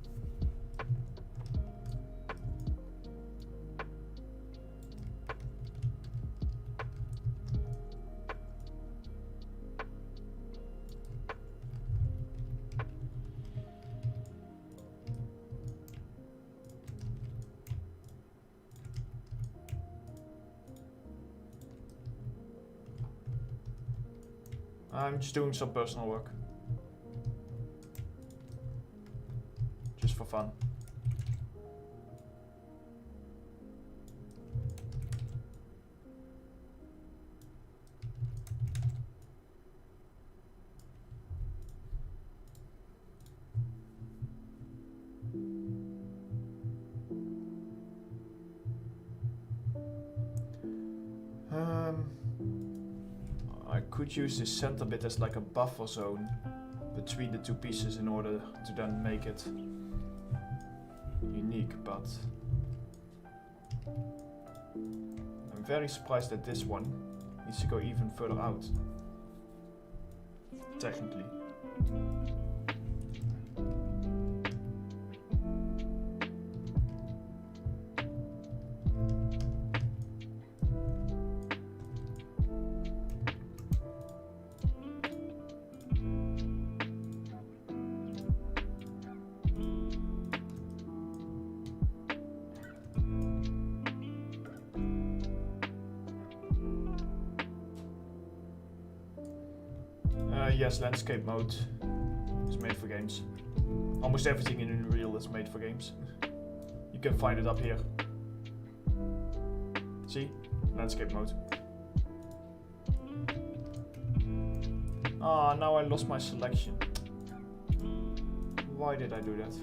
[SPEAKER 1] I'm just doing some personal work. Just for fun. I could use this center bit as like a buffer zone between the two pieces in order to then make it unique, but I'm very surprised that this one needs to go even further out, technically. Yes, landscape mode is made for games. Almost everything in Unreal is made for games. You can find it up here. See? Landscape mode. Ah, now I lost my selection. Why did I do that?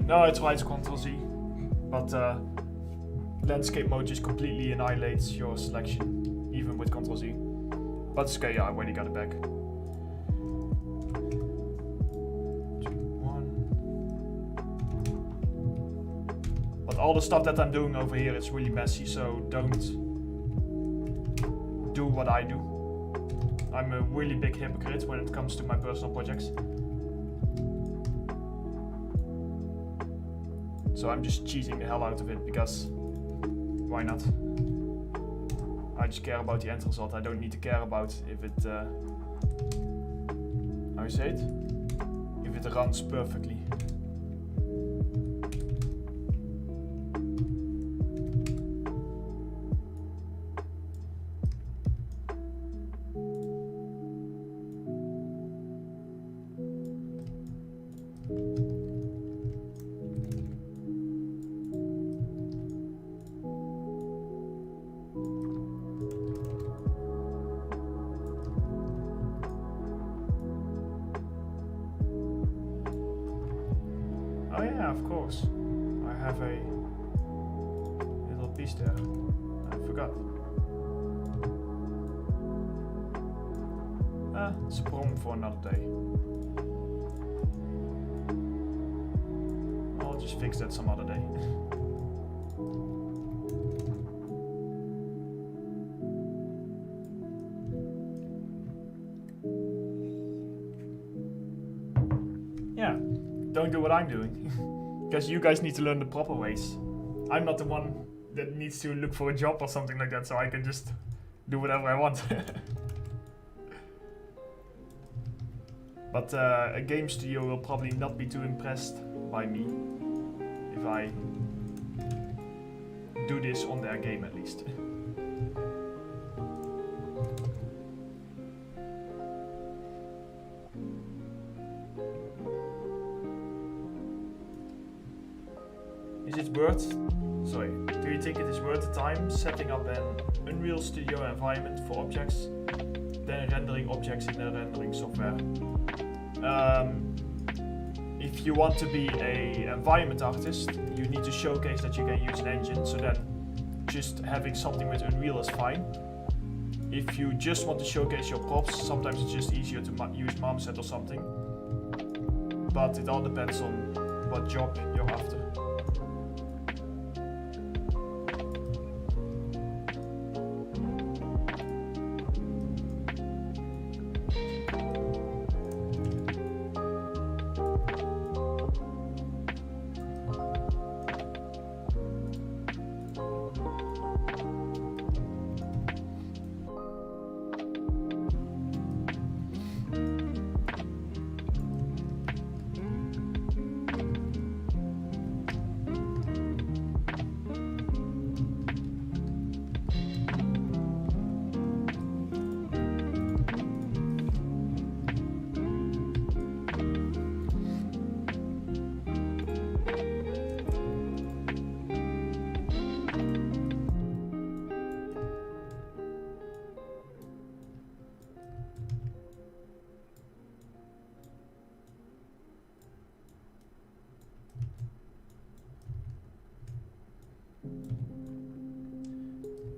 [SPEAKER 1] No, I tried Ctrl Z, but landscape mode just completely annihilates your selection, even with Ctrl Z. But it's okay, yeah, I already got it back. 2, 1. But all the stuff that I'm doing over here is really messy, so don't do what I do. I'm a really big hypocrite when it comes to my personal projects. So I'm just cheating the hell out of it because why not? I just care about the end result. I don't need to care about if it how you say it? If it runs perfectly. Oh yeah, of course. I have a little piece there. I forgot. It's a problem for another day. I'll just fix that some other day. Yeah, don't do what I'm doing. Because you guys need to learn the proper ways. I'm not the one that needs to look for a job or something like that, so I can just do whatever I want. But a game studio will probably not be too impressed by me if I do this on their game at least. Is it worth, sorry, do you think it is worth the time setting up an Unreal Studio environment for objects, then rendering objects in the rendering software? If you want to be an environment artist, you need to showcase that you can use an engine, so then just having something with Unreal is fine. If you just want to showcase your props, sometimes it's just easier to use Marmoset or something. But it all depends on what job you're after.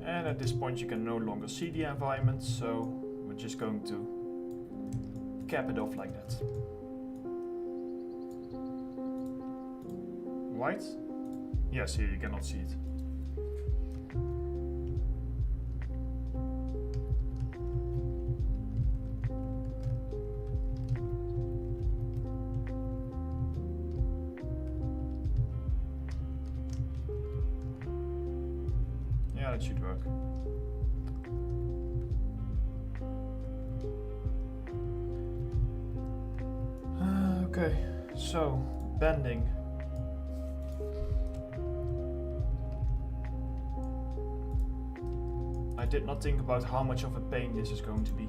[SPEAKER 1] And at this point you can no longer see the environment, so we're just going to cap it off like that. White? Yes, here you cannot see it. Yeah, that should work. Okay, so bending. I did not think about how much of a pain this is going to be.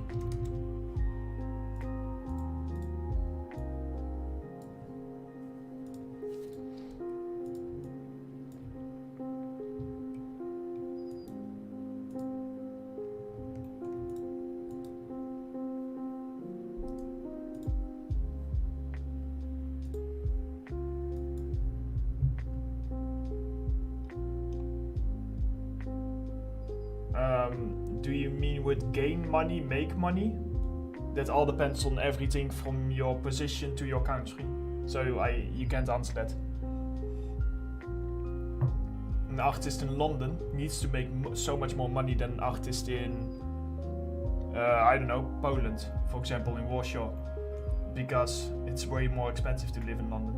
[SPEAKER 1] Do you mean with gain money, make money? That all depends on everything from your position to your country. So you can't answer that. An artist in London needs to make so much more money than an artist in, I don't know, Poland, for example, in Warsaw. Because it's way more expensive to live in London.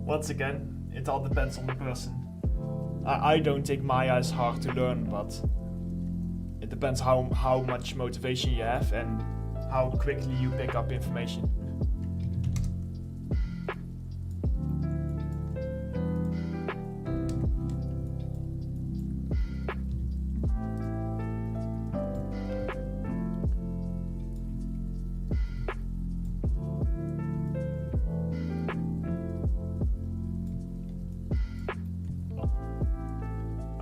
[SPEAKER 1] Once again, it all depends on the person. I don't take Maya as hard to learn, but it depends how much motivation you have and how quickly you pick up information.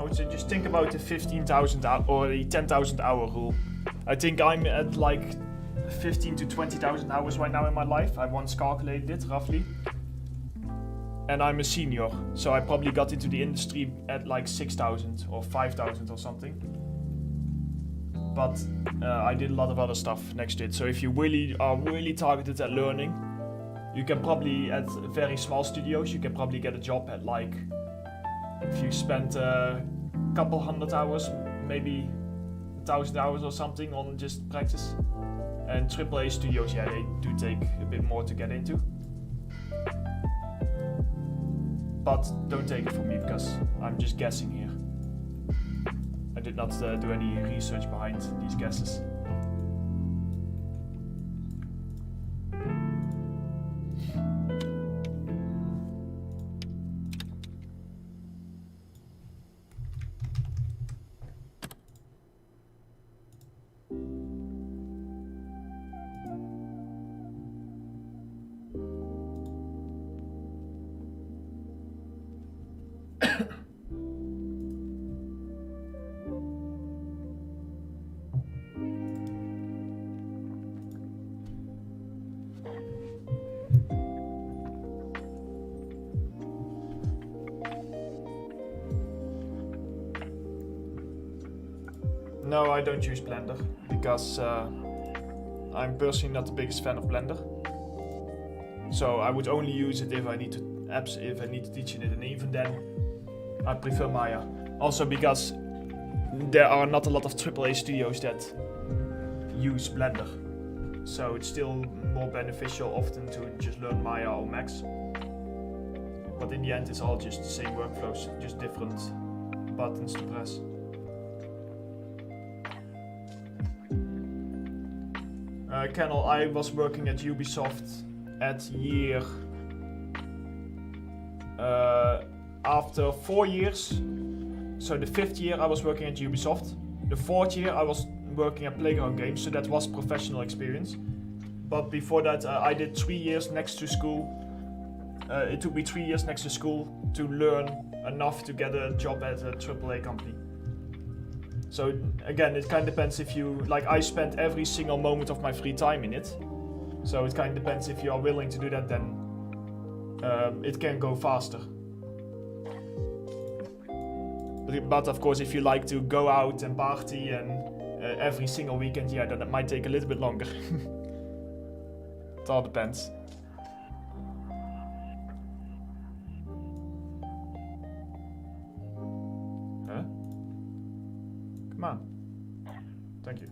[SPEAKER 1] I would say just think about the 15,000 or the 10,000 hour rule. I think I'm at like 15 to 20,000 hours right now in my life. I once calculated it roughly. And I'm a senior, so I probably got into the industry at like 6,000 or 5,000 or something. But I did a lot of other stuff next to it. So if you really are really targeted at learning, you can probably, at very small studios, you can probably get a job at like, if you spend a couple hundred hours, maybe 1,000 hours or something on just practice. And AAA studios, yeah, they do take a bit more to get into. But don't take it from me because I'm just guessing here. I did not do any research behind these guesses. No, I don't use Blender because I'm personally not the biggest fan of Blender. So I would only use it if I need to teach it, and even then I prefer Maya. Also because there are not a lot of AAA studios that use Blender. So it's still more beneficial often to just learn Maya or Max. But in the end it's all just the same workflows, just different buttons to press. Kennel, I was working at Ubisoft at year after 4 years. So the 5th year I was working at Ubisoft. The 4th year I was working at Playground Games, so that was professional experience. But before that I did 3 years next to school. It took me 3 years next to school to learn enough to get a job at a AAA company. So again, it kind of depends if you, like I spent every single moment of my free time in it. So it kind of depends if you are willing to do that, then it can go faster. But of course, if you like to go out and party and every single weekend, yeah, then it might take a little bit longer. It all depends. Huh? Come on. Thank you.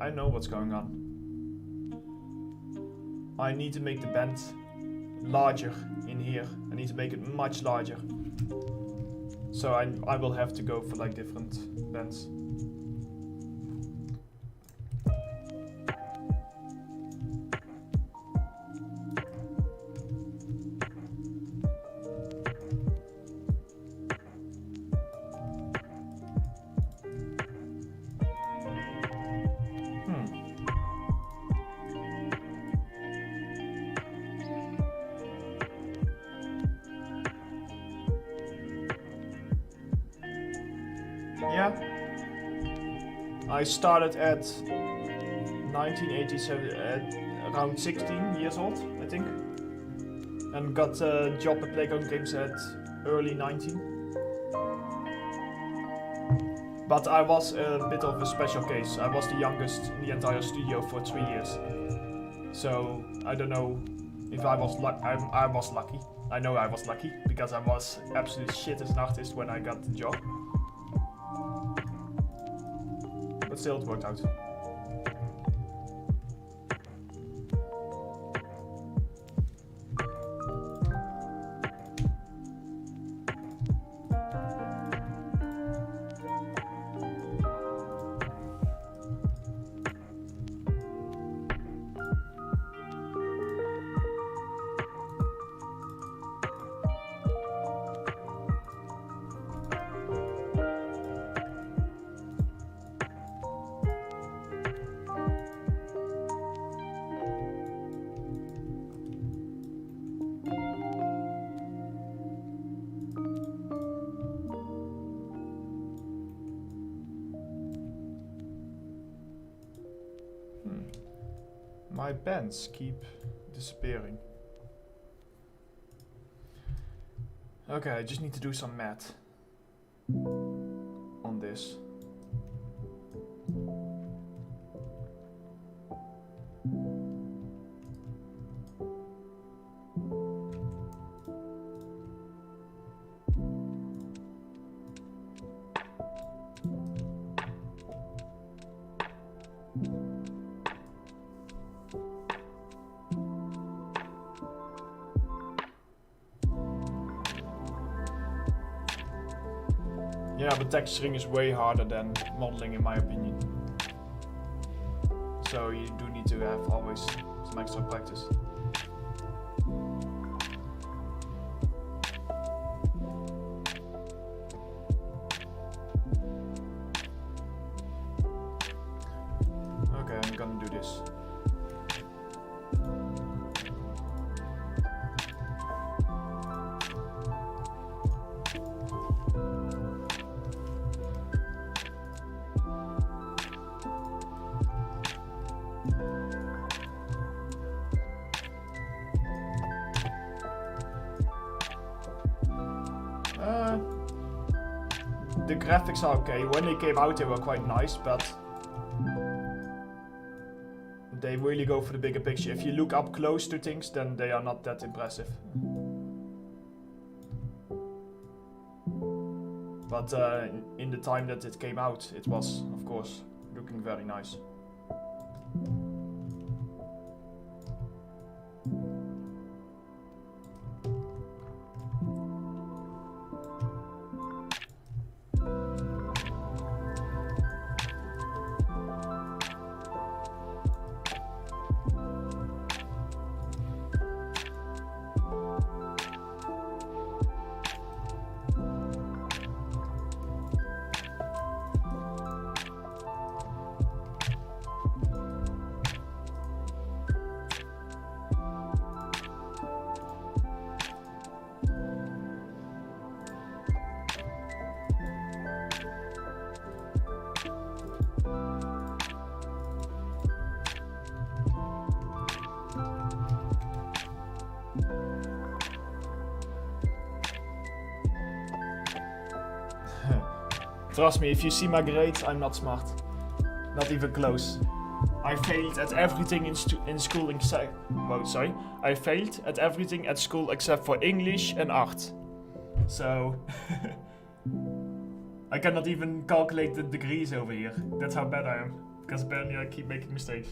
[SPEAKER 1] I know what's going on. I need to make the bend larger in here. I need to make it much larger. So I will have to go for like different bends. Yeah, I started at 1987, at around 16 years old, I think, and got a job at Playground Games at early 19. But I was a bit of a special case. I was the youngest in the entire studio for 3 years. So I don't know if I was I was lucky. I know I was lucky because I was absolute shit as an artist when I got the job. But still, it worked out. My pens keep disappearing. Okay, I just need to do some math on this. Yeah, but texturing is way harder than modeling in my opinion. So you do need to have always some extra practice. Okay, I'm gonna do this. The graphics are okay. When they came out, they were quite nice, but they really go for the bigger picture. If you look up close to things, then they are not that impressive. But in the time that it came out, it was, of course, looking very nice. Trust me, if you see my grades, I'm not smart. Not even close. I failed at everything in school except... Oh, sorry. I failed at everything at school except for English and art. So... I cannot even calculate the degrees over here. That's how bad I am. Because apparently I keep making mistakes.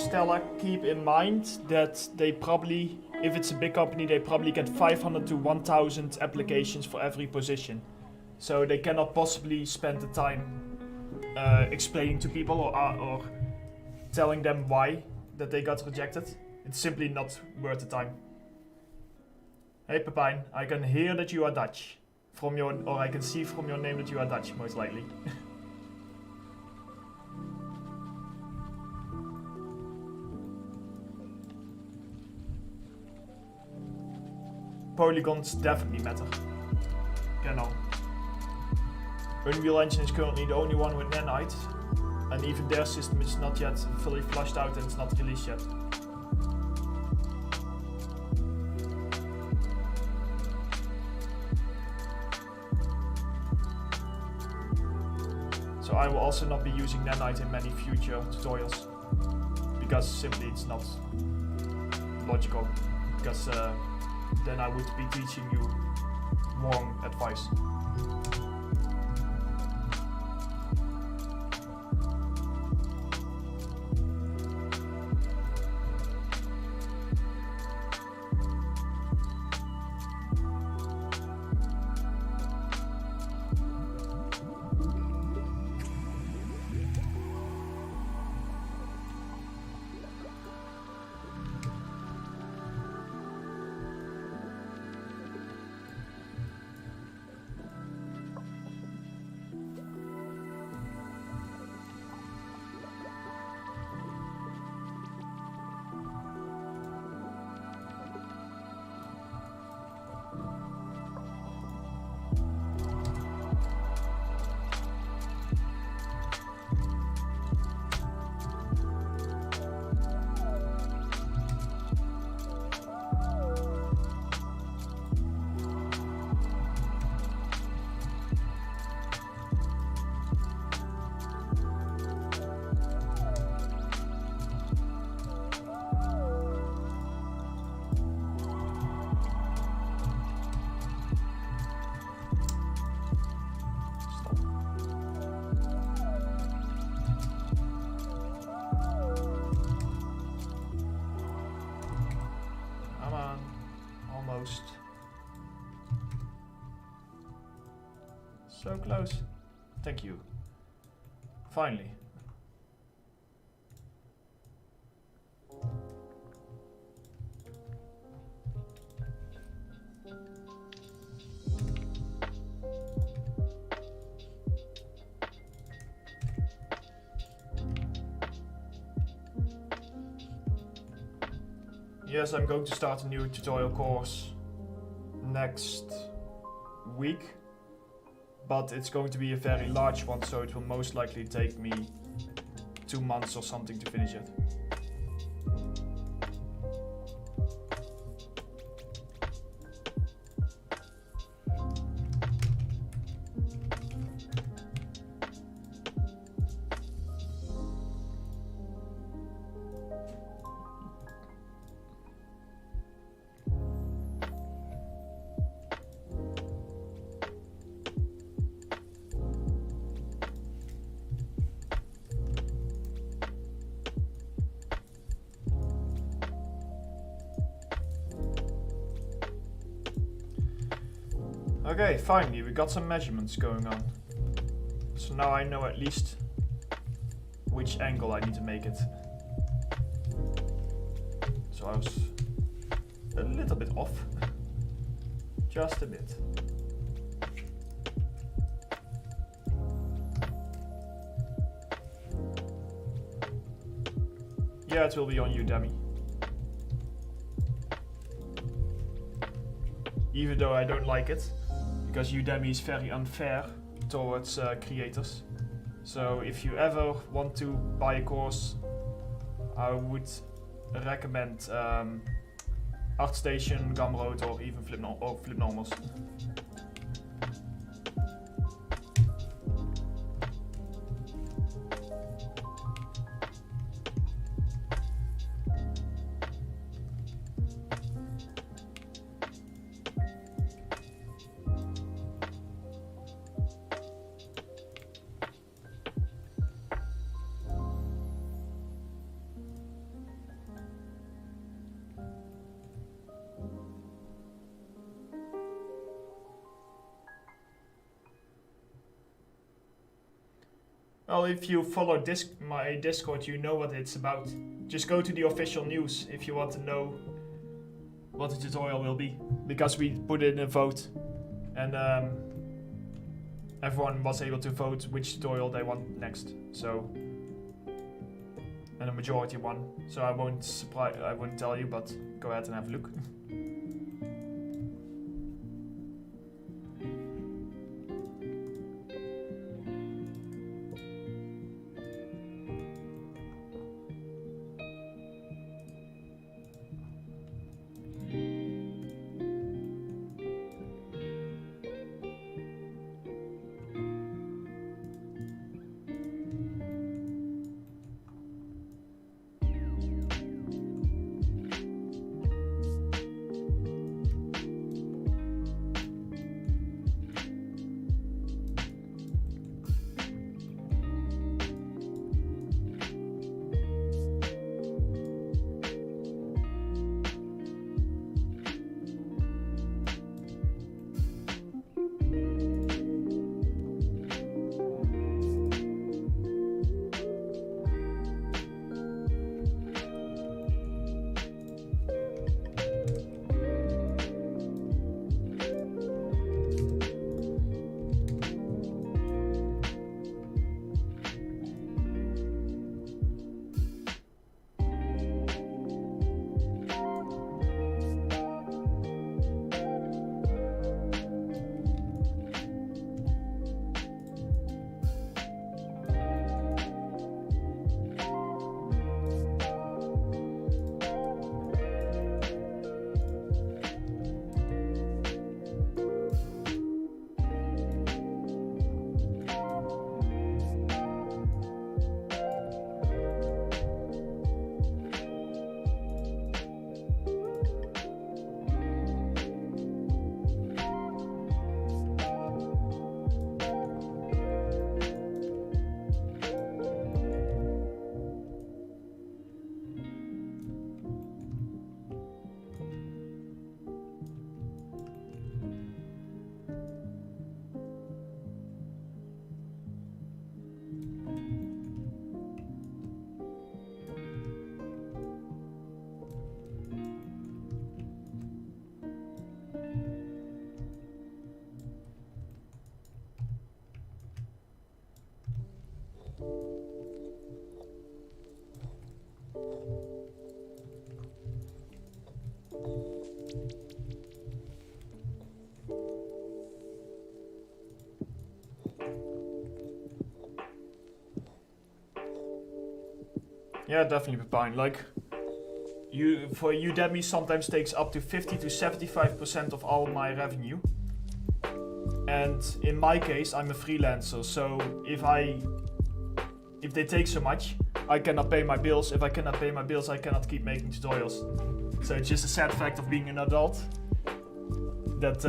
[SPEAKER 1] Stella, keep in mind that they probably, if it's a big company, they probably get 500 to 1000 applications for every position. So they cannot possibly spend the time explaining to people or telling them why that they got rejected. It's simply not worth the time. Hey Pepijn, I can hear that you are Dutch. Or I can see from your name that you are Dutch, most likely. Polygons definitely matter. Genau. Unreal Engine is currently the only one with Nanite, and even their system is not yet fully flushed out and it's not released yet. So I will also not be using Nanite in many future tutorials, because simply it's not logical, because then I would be teaching you wrong advice. So close. Thank you. Finally. Yes, I'm going to start a new tutorial course next week, but it's going to be a very large one, so it will most likely take me 2 months or something to finish it. Okay, finally, we got some measurements going on. So now I know at least which angle I need to make it. So I was a little bit off. Just a bit. Yeah, it will be on you, dummy. Even though I don't like it, because Udemy is very unfair towards creators. So if you ever want to buy a course, I would recommend ArtStation, Gumroad, or even Flipnormals. Well, if you follow my Discord, you know what it's about. Just go to the official news if you want to know what the tutorial will be. Because we put it in a vote. And everyone was able to vote which tutorial they want next. So, and the majority won. So I won't tell you, but go ahead and have a look. Yeah, definitely Pepijn. Like, for Udemy sometimes takes up to 50 to 75% of all my revenue. And in my case, I'm a freelancer, so if they take so much, I cannot pay my bills. If I cannot pay my bills, I cannot keep making tutorials. So it's just a sad fact of being an adult. But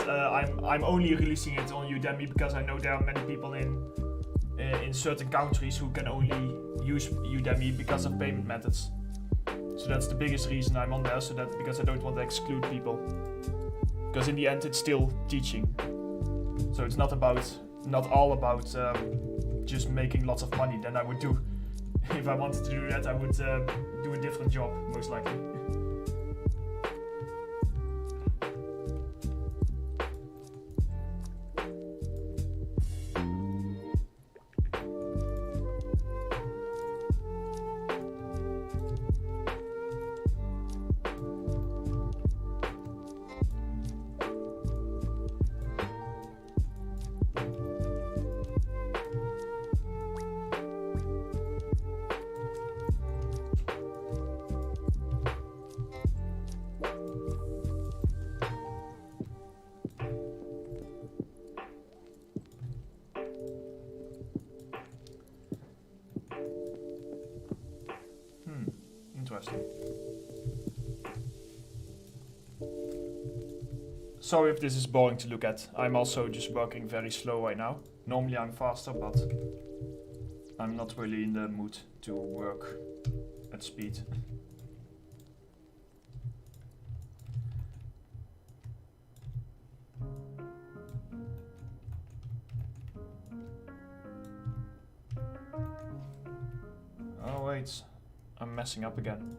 [SPEAKER 1] I'm only releasing it on Udemy because I know there are many people in certain countries who can only use Udemy because of payment methods. So that's the biggest reason I'm on there, because I don't want to exclude people. Because in the end, it's still teaching. So it's not all about just making lots of money. Then I would do, if I wanted to do that, I would do a different job, most likely. Interesting. Sorry if this is boring to look at. I'm also just working very slow right now. Normally I'm faster, but I'm not really in the mood to work at speed. Wait, I'm messing up again.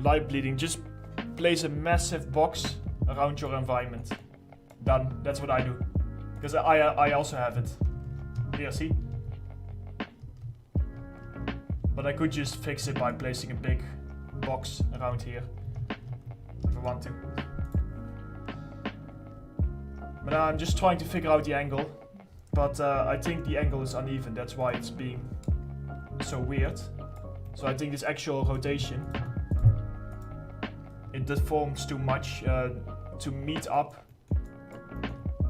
[SPEAKER 1] Light bleeding, just place a massive box around your environment. Done. That's what I do. Because I also have it. Here, see? But I could just fix it by placing a big box around here. If I want to. But now I'm just trying to figure out the angle. But I think the angle is uneven. That's why it's being so weird. So I think this actual rotation, it deforms too much to meet up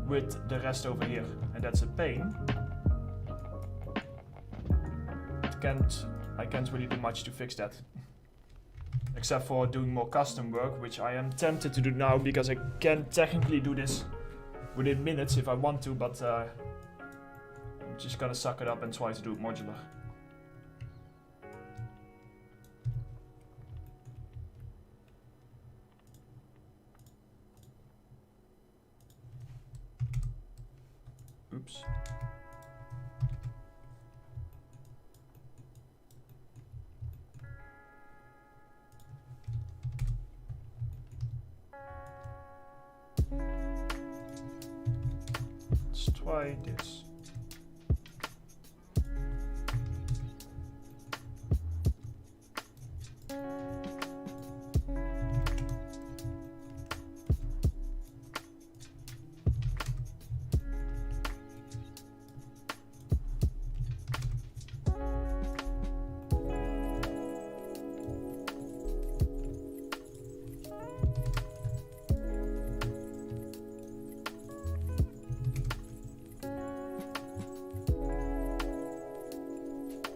[SPEAKER 1] with the rest over here, and that's a pain. I can't really do much to fix that, except for doing more custom work, which I am tempted to do now because I can technically do this within minutes if I want to, but I'm just gonna suck it up and try to do it modular. Oops. Let's try this.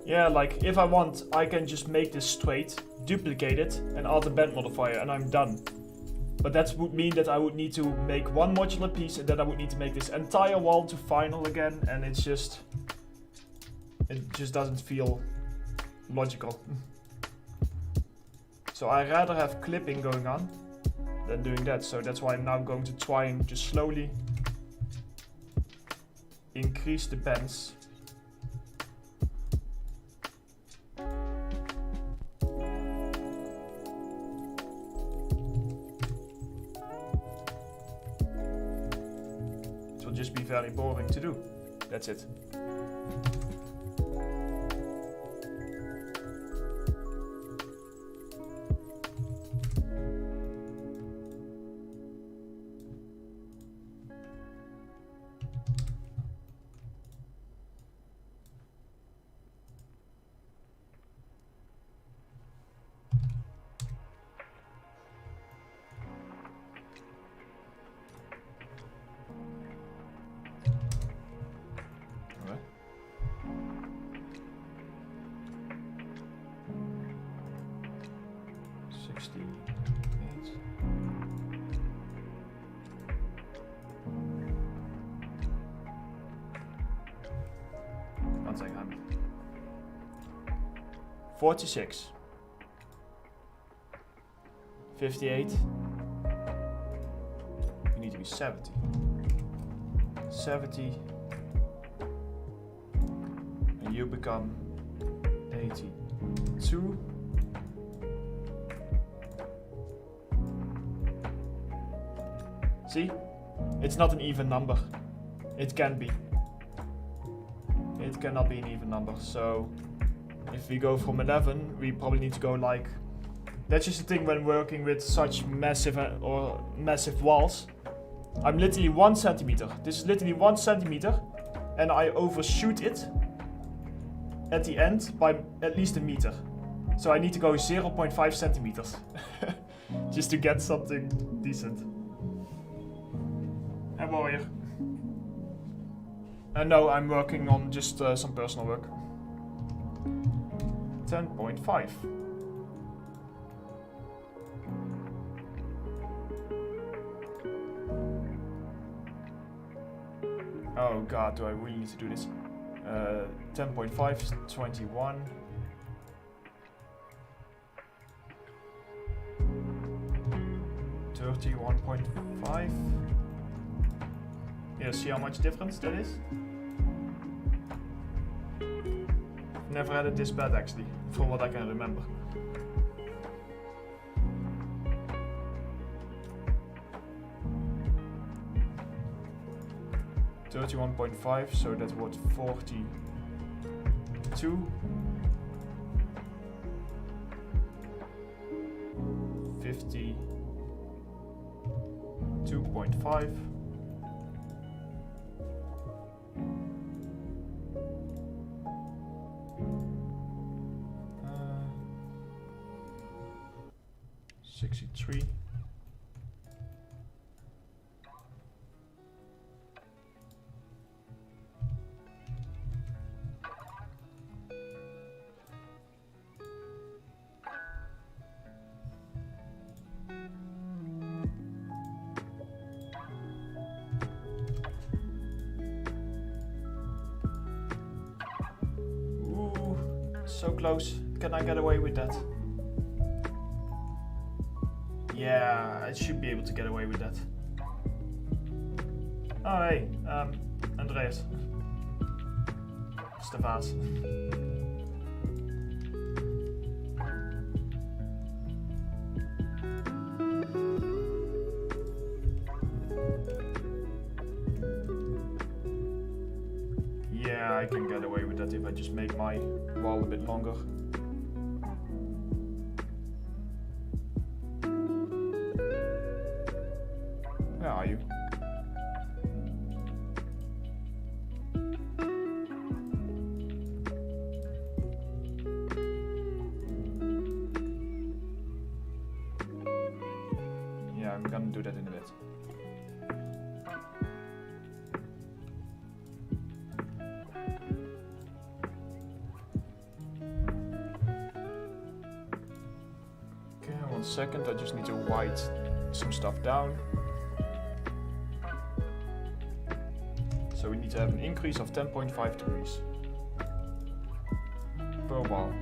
[SPEAKER 1] Yeah, like if I want, I can just make this straight, duplicate it, and add a bend modifier, and I'm done. But that would mean that I would need to make one modular piece, and then I would need to make this entire wall to final again, and it just doesn't feel logical. So I'd rather have clipping going on than doing that. So that's why I'm now going to try and just slowly increase the bends. Just be very boring to do. That's it. One second. 46. 58. You need to be 70. 70. And you become 82. See? It's not an even number. It can be. It cannot be an even number. So if we go from 11, we probably need to go like... That's just the thing when working with such massive or massive walls. I'm literally 1 centimeter. This is literally 1 centimeter. And I overshoot it at the end by at least a meter. So I need to go 0.5 centimeters. Just to get something decent. And warrior. And no, I'm working on just some personal work. 10.5. Oh god, do I really need to do this? 10.5 is 21. $31.5. Yeah, see how much difference that is? Never had it this bad actually, from what I can remember. $31.5, so that's what, 42. 52.5. Uh, 63. So close. Can I get away with that? Yeah, I should be able to get away with that. Oh hey, Andreas. Stefaas. Yeah, I can get away with that if I just make my wall a bit longer. Where are you? Yeah, I'm gonna do that in a bit. Okay, 1 second, I just need to white some stuff down. So we need to have an increase of 10.5 degrees per wall.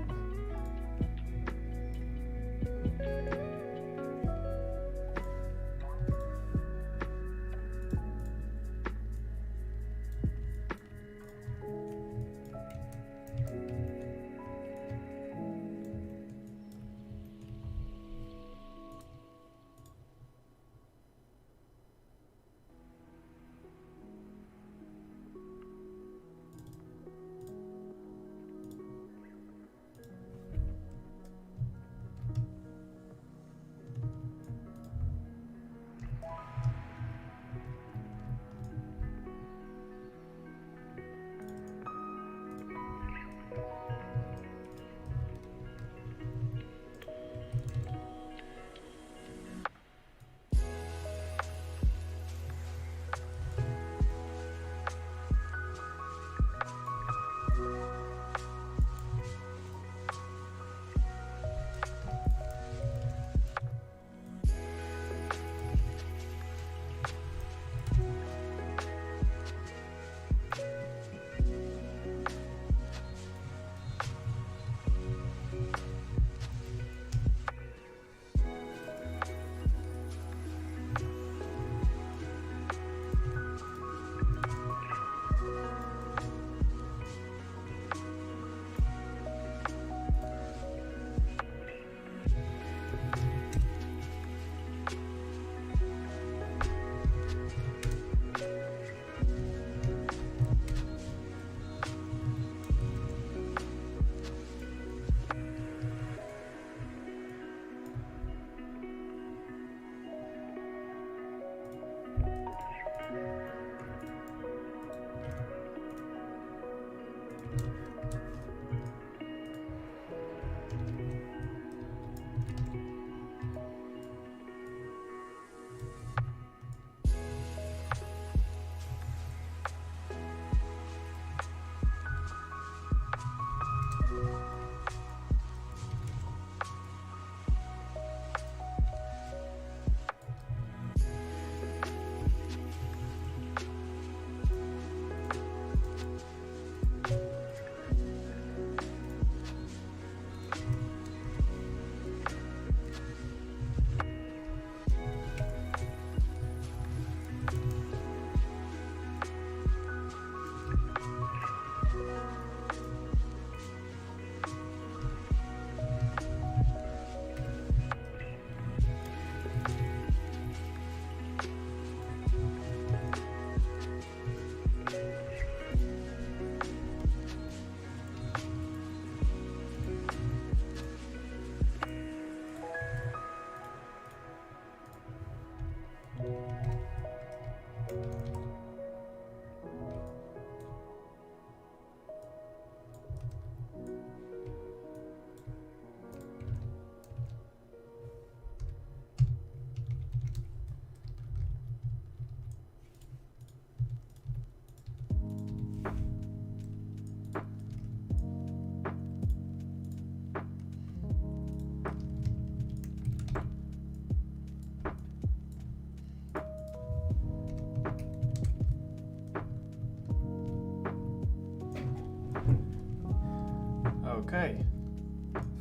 [SPEAKER 1] Okay.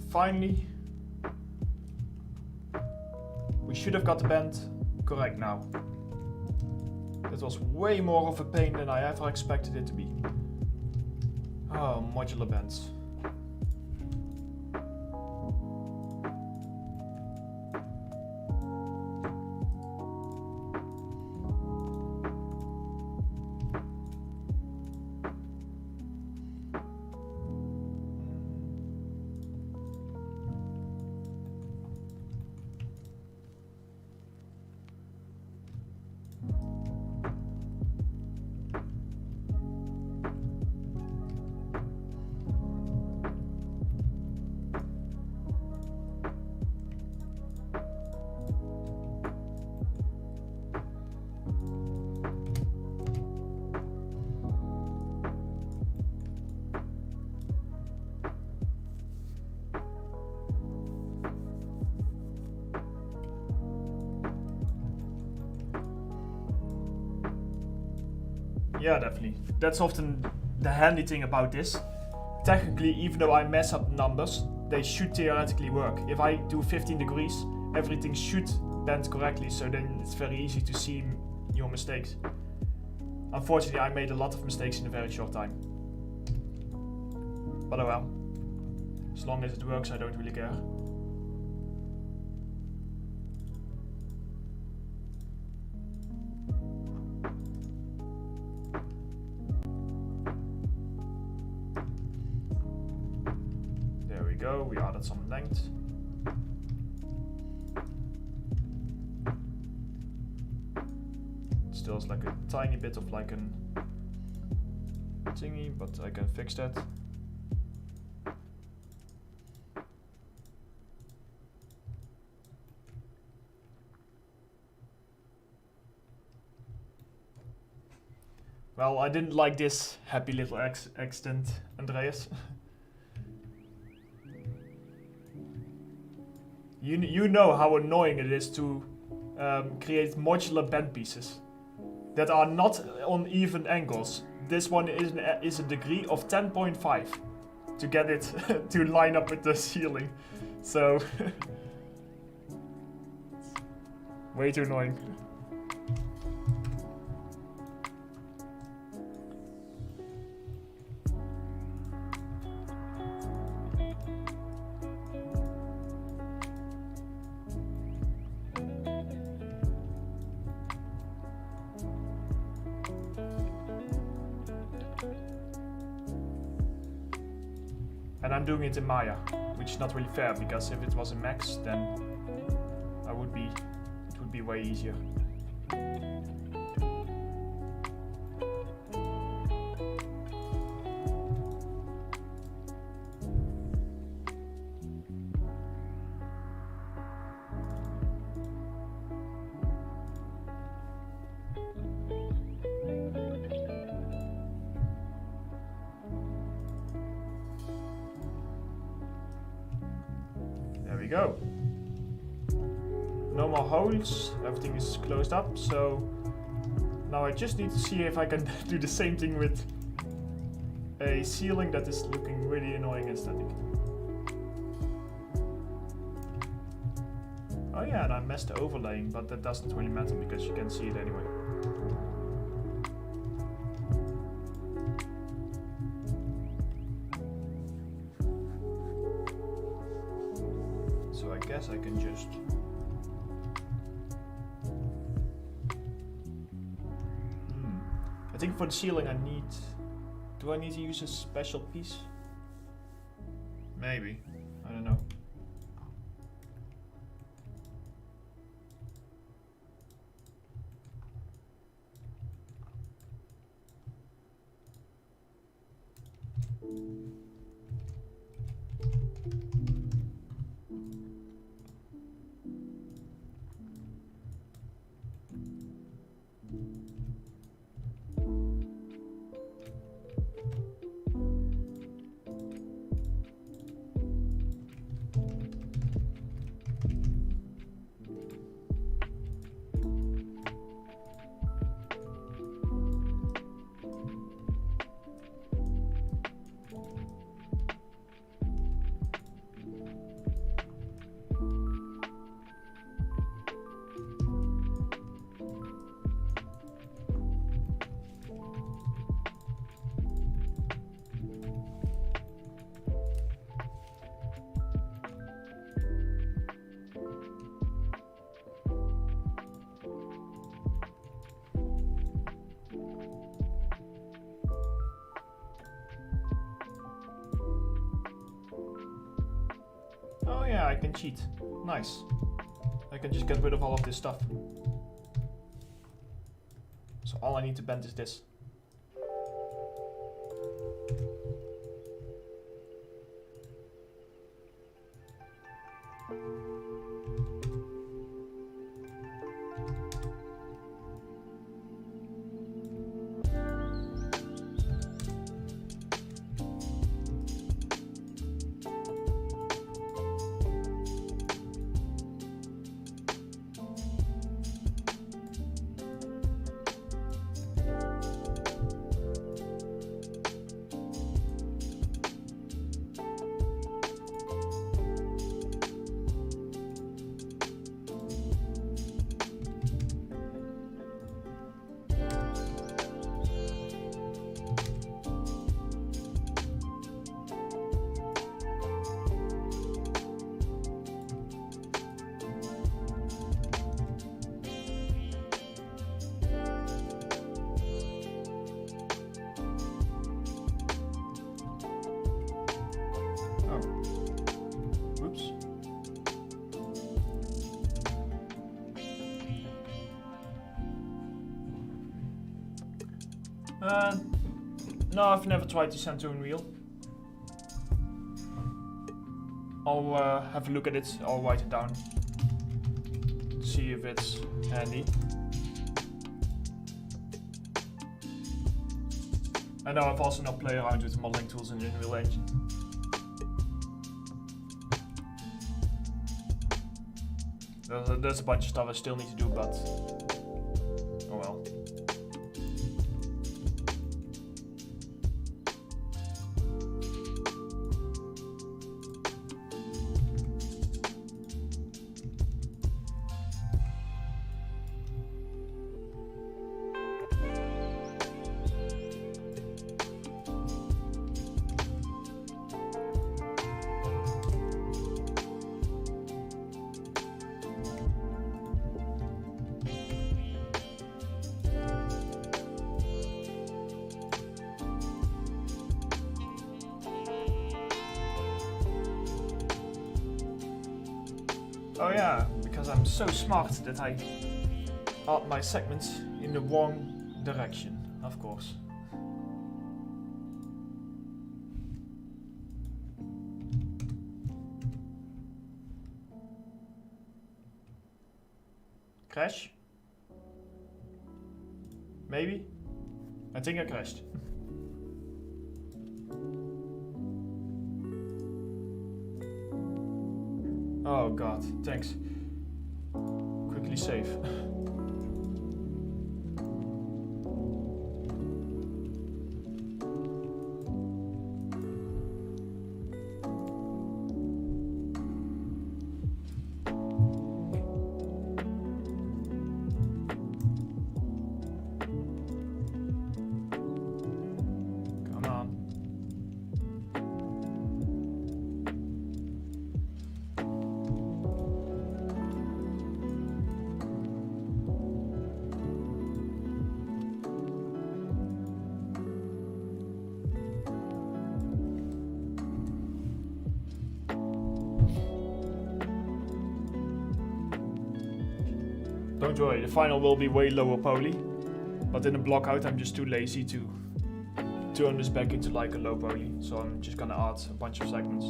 [SPEAKER 1] Finally. We should have got the bend correct now. It was way more of a pain than I ever expected it to be. Oh, modular bends. Yeah, definitely. That's often the handy thing about this. Technically, even though I mess up numbers, they should theoretically work. If I do 15 degrees, everything should bend correctly, so then it's very easy to see your mistakes. Unfortunately, I made a lot of mistakes in a very short time. But oh well. As long as it works, I don't really care. We added some length. Still is like a tiny bit of like an thingy, but I can fix that. Well, I didn't like this happy little accident, Andreas. You know how annoying it is to create modular bend pieces that are not on even angles. This one is a degree of 10.5 to get it to line up with the ceiling. So, way too annoying. And I'm doing it in Maya, which is not really fair, because if it was in Max, then it would be way easier. There we go. No more holes, everything is closed up, so now I just need to see if I can do the same thing with a ceiling that is looking really annoying and static. Oh yeah, and I messed the overlaying, but that doesn't really matter because you can see it anyway. So I guess I can just I think for the ceiling do I need to use a special piece? Maybe, I don't know. Oh yeah, I can cheat. Nice. I can just get rid of all of this stuff. So all I need to bend is this. No, I've never tried to send to Unreal. I'll have a look at it, I'll write it down. See if it's handy. I know I've also not played around with the modeling tools in the Unreal Engine. There's a bunch of stuff I still need to do, but oh well. Oh yeah, because I'm so smart that I add my segments in the wrong direction, of course. Crash? Maybe? I think I crashed. Oh god, thanks. Quickly save. Come on. Don't worry, the final will be way lower poly, but in a block out I'm just too lazy to turn this back into like a low poly, so I'm just gonna add a bunch of segments.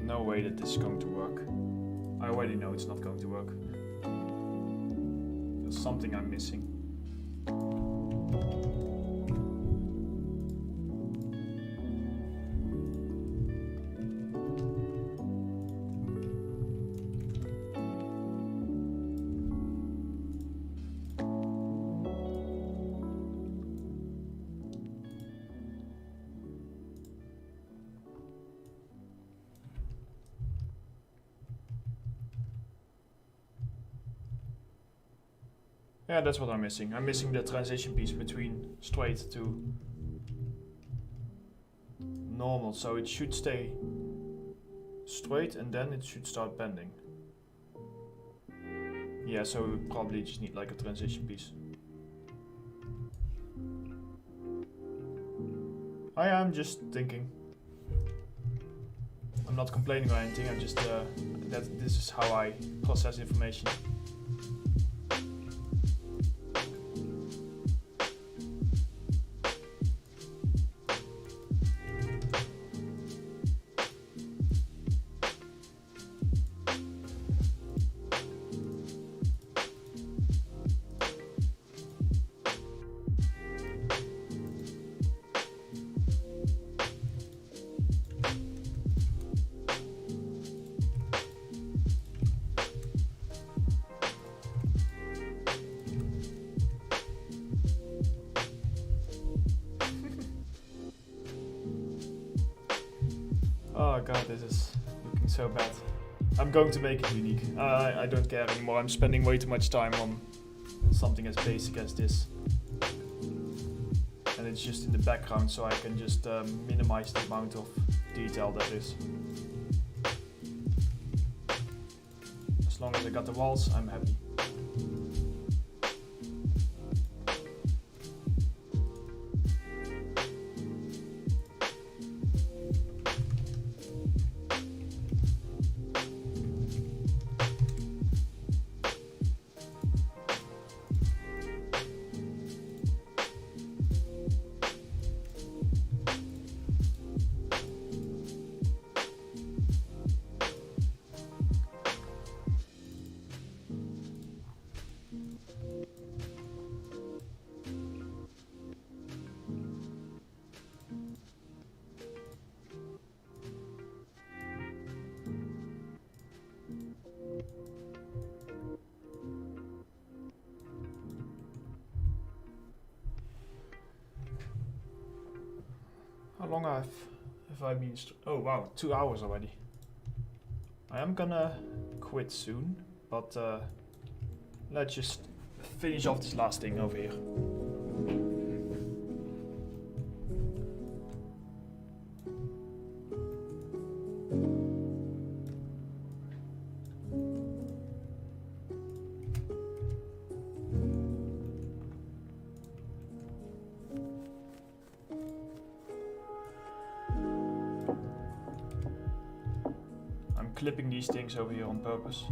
[SPEAKER 1] No way that this is going to work. I already know it's not going to work. There's something I'm missing. Yeah, that's what I'm missing. I'm missing the transition piece between straight to normal. So it should stay straight and then it should start bending. Yeah, so we probably just need like a transition piece. I am just thinking. I'm not complaining or anything, I'm just, this is how I process information. Oh god, this is looking so bad. I'm going to make it unique. I don't care anymore. I'm spending way too much time on something as basic as this. And it's just in the background, so I can just minimize the amount of detail that is. As long as I got the walls, I'm happy. How long have I been? Oh wow, 2 hours already. I am gonna quit soon, but let's just finish off this last thing over here. Clipping these things over here on purpose.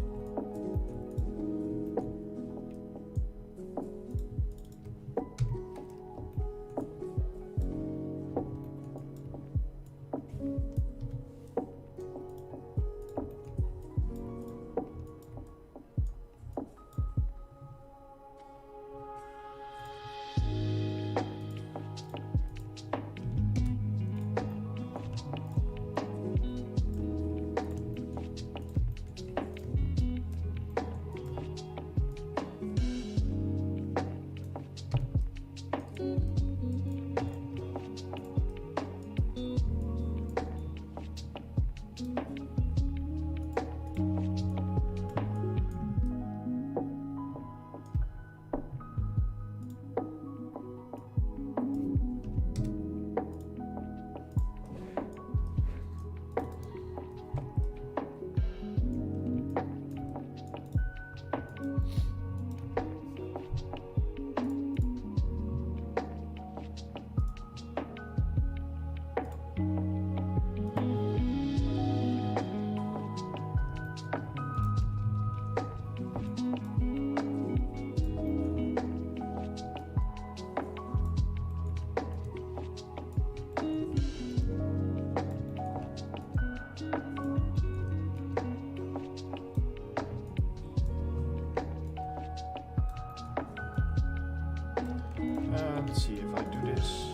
[SPEAKER 1] Let's see if I do this.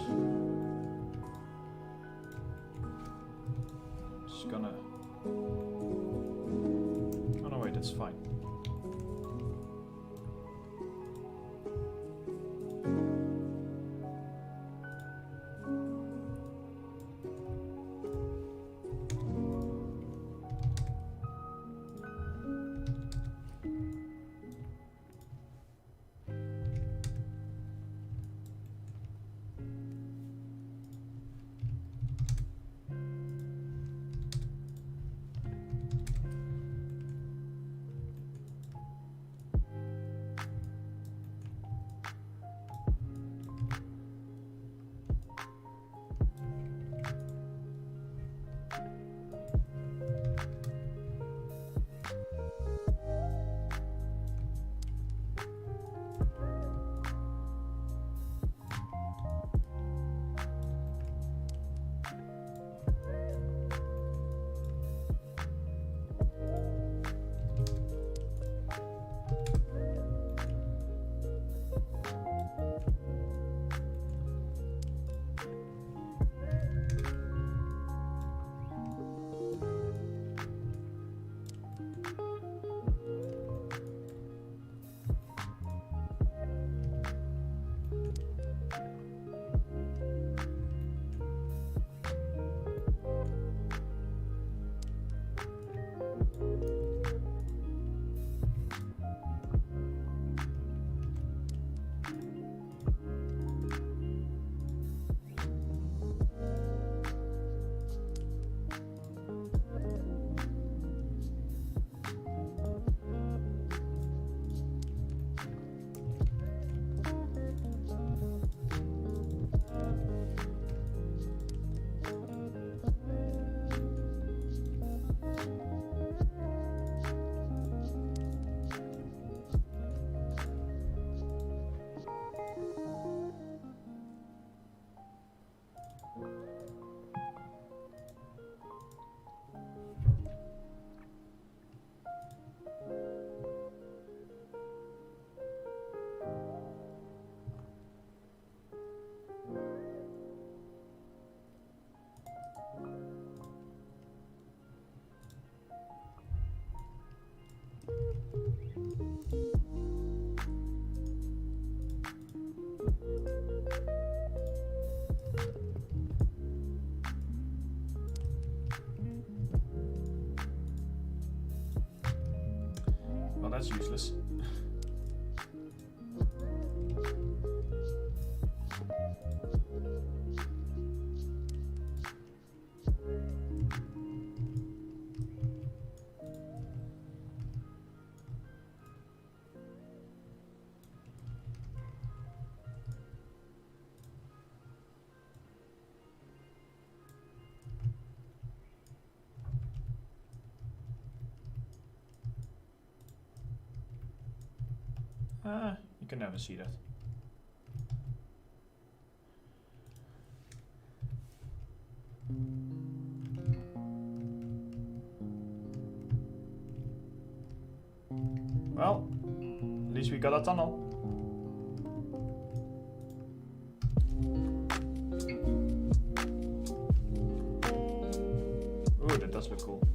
[SPEAKER 1] Just gonna. Oh no, wait, that's fine. that's useless. You can never see that. Well, at least we got a tunnel. Ooh, that does look cool.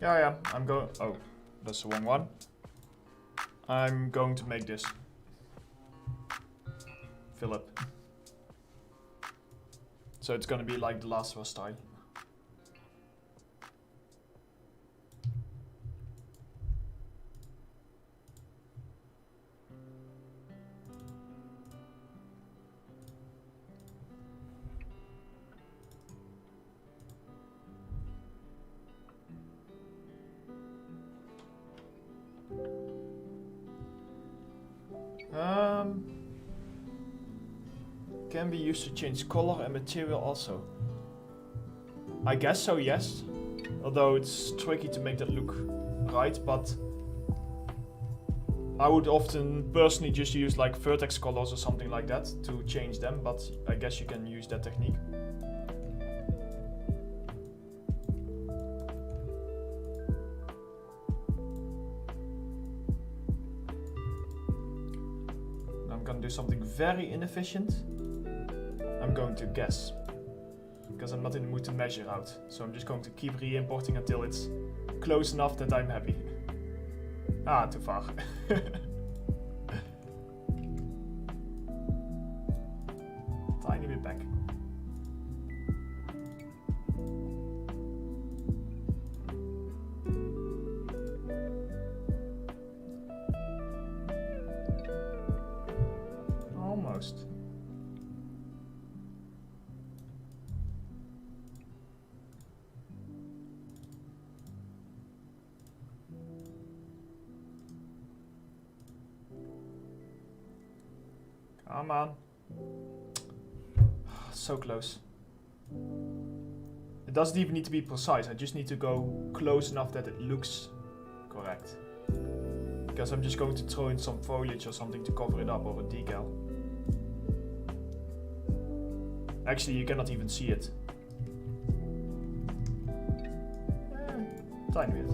[SPEAKER 1] Yeah, I'm going. Oh, that's the wrong one. I'm going to make this. Philip. So it's gonna be like the Last of Us style. Can be used to change color and material also. I guess so, yes. Although it's tricky to make that look right, but I would often personally just use like vertex colors or something like that to change them, but I guess you can use that technique. I'm gonna do something very inefficient. I'm going to guess, because I'm not in the mood to measure out. So I'm just going to keep re-importing until it's close enough that I'm happy. Ah, too far. Tiny bit back. Almost. Come on. So close. It doesn't even need to be precise. I just need to go close enough that it looks correct. Because I'm just going to throw in some foliage or something to cover it up, or a decal. Actually, you cannot even see it. Tiny bit.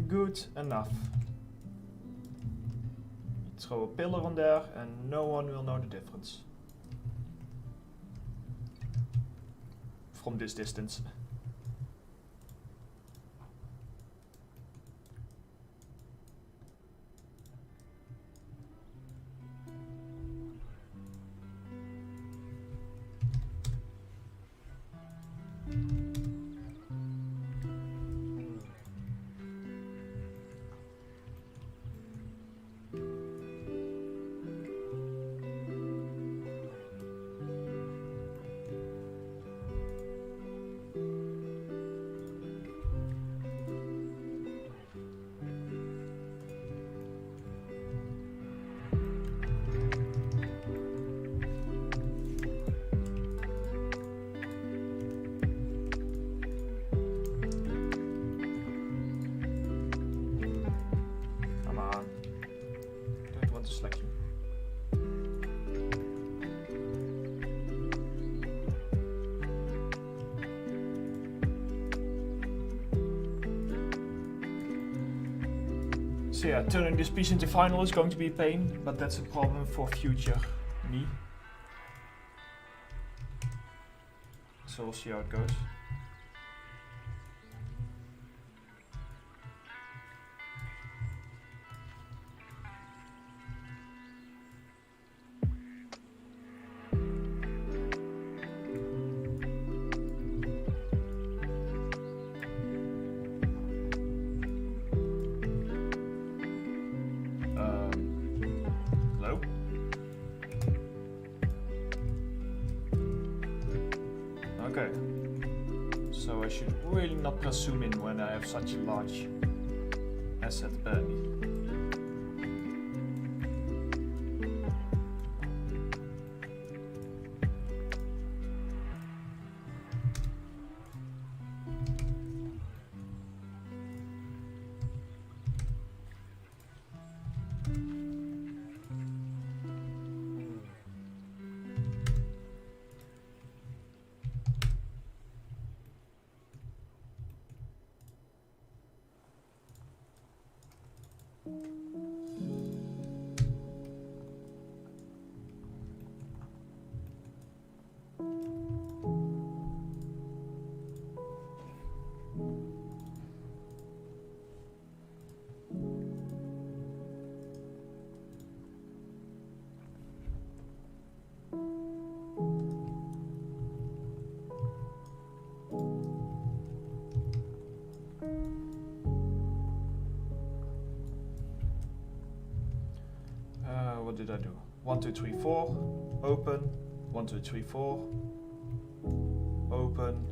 [SPEAKER 1] Good enough. Throw a pillar on there and no one will know the difference. from this distance. Selection. So yeah, turning this piece into final is going to be a pain, but that's a problem for future me. So we'll see how it goes. Okay, so I should really not press zoom in when I have such a large asset belly. What did I do? 1, 2, 3, 4, open, 1, 2, 3, 4, open.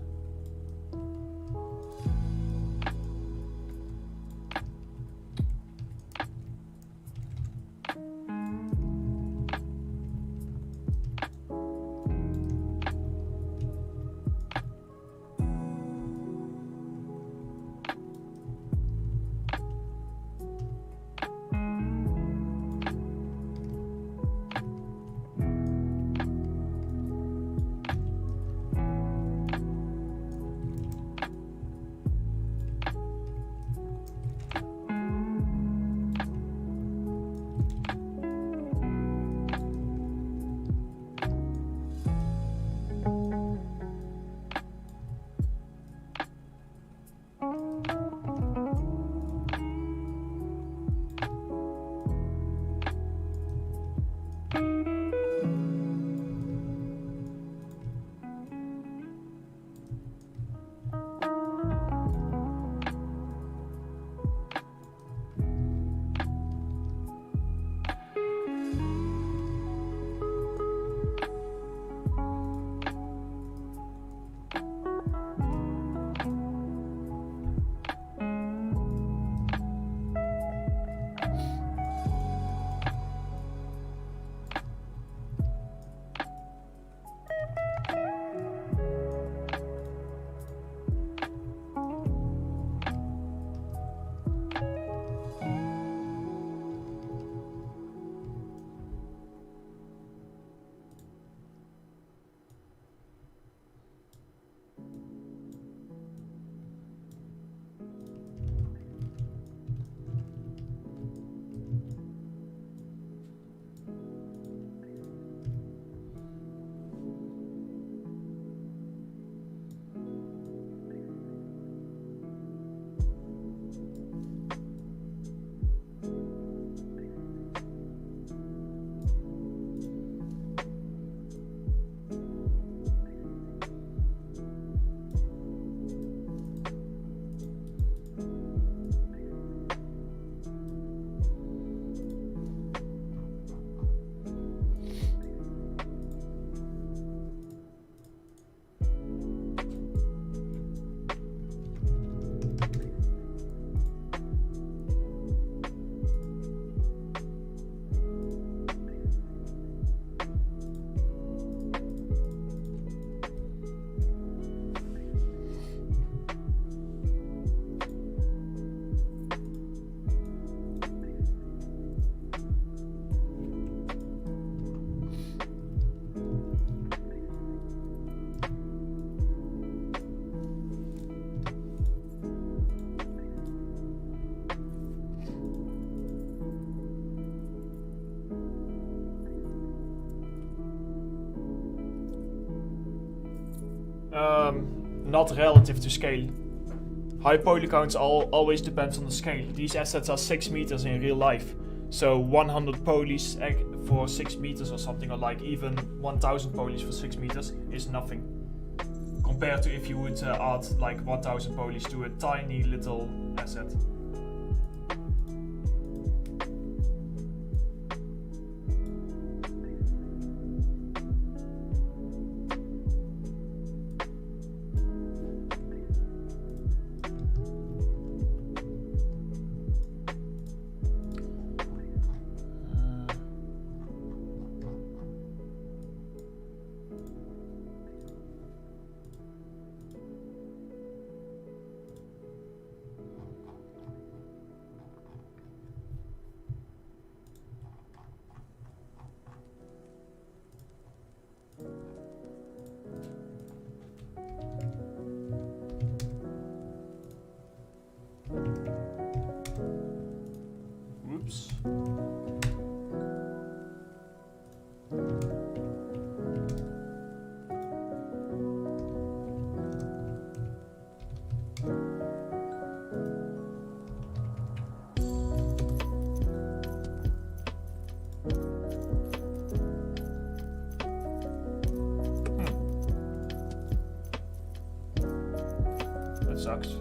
[SPEAKER 1] Not relative to scale. High poly counts always depends on the scale. These assets are 6 meters in real life. So 100 polys for 6 meters or something, or like even 1000 polys for 6 meters is nothing. Compared to if you would add like 1000 polys to a tiny little asset. Oops. That sucks.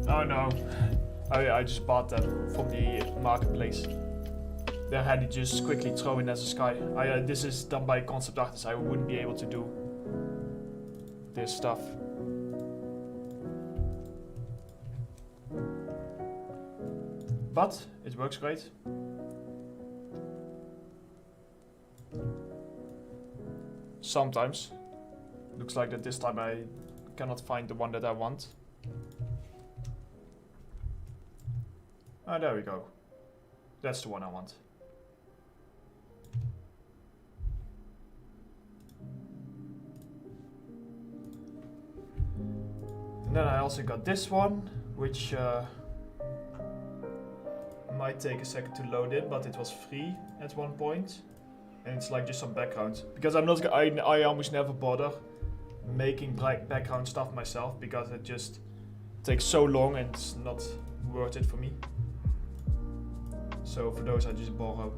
[SPEAKER 1] Oh no, I just bought them from the marketplace. Then had to just quickly throw in as a sky. This is done by concept artists. I wouldn't be able to do this stuff. But it works great. Sometimes. Looks like that this time I cannot find the one that I want. Ah, there we go. That's the one I want. And then I also got this one, which might take a second to load in, but it was free at one point. And it's like just some background. Because I almost never bother making background stuff myself, because it just takes so long and it's not worth it for me. So for those I just borrow.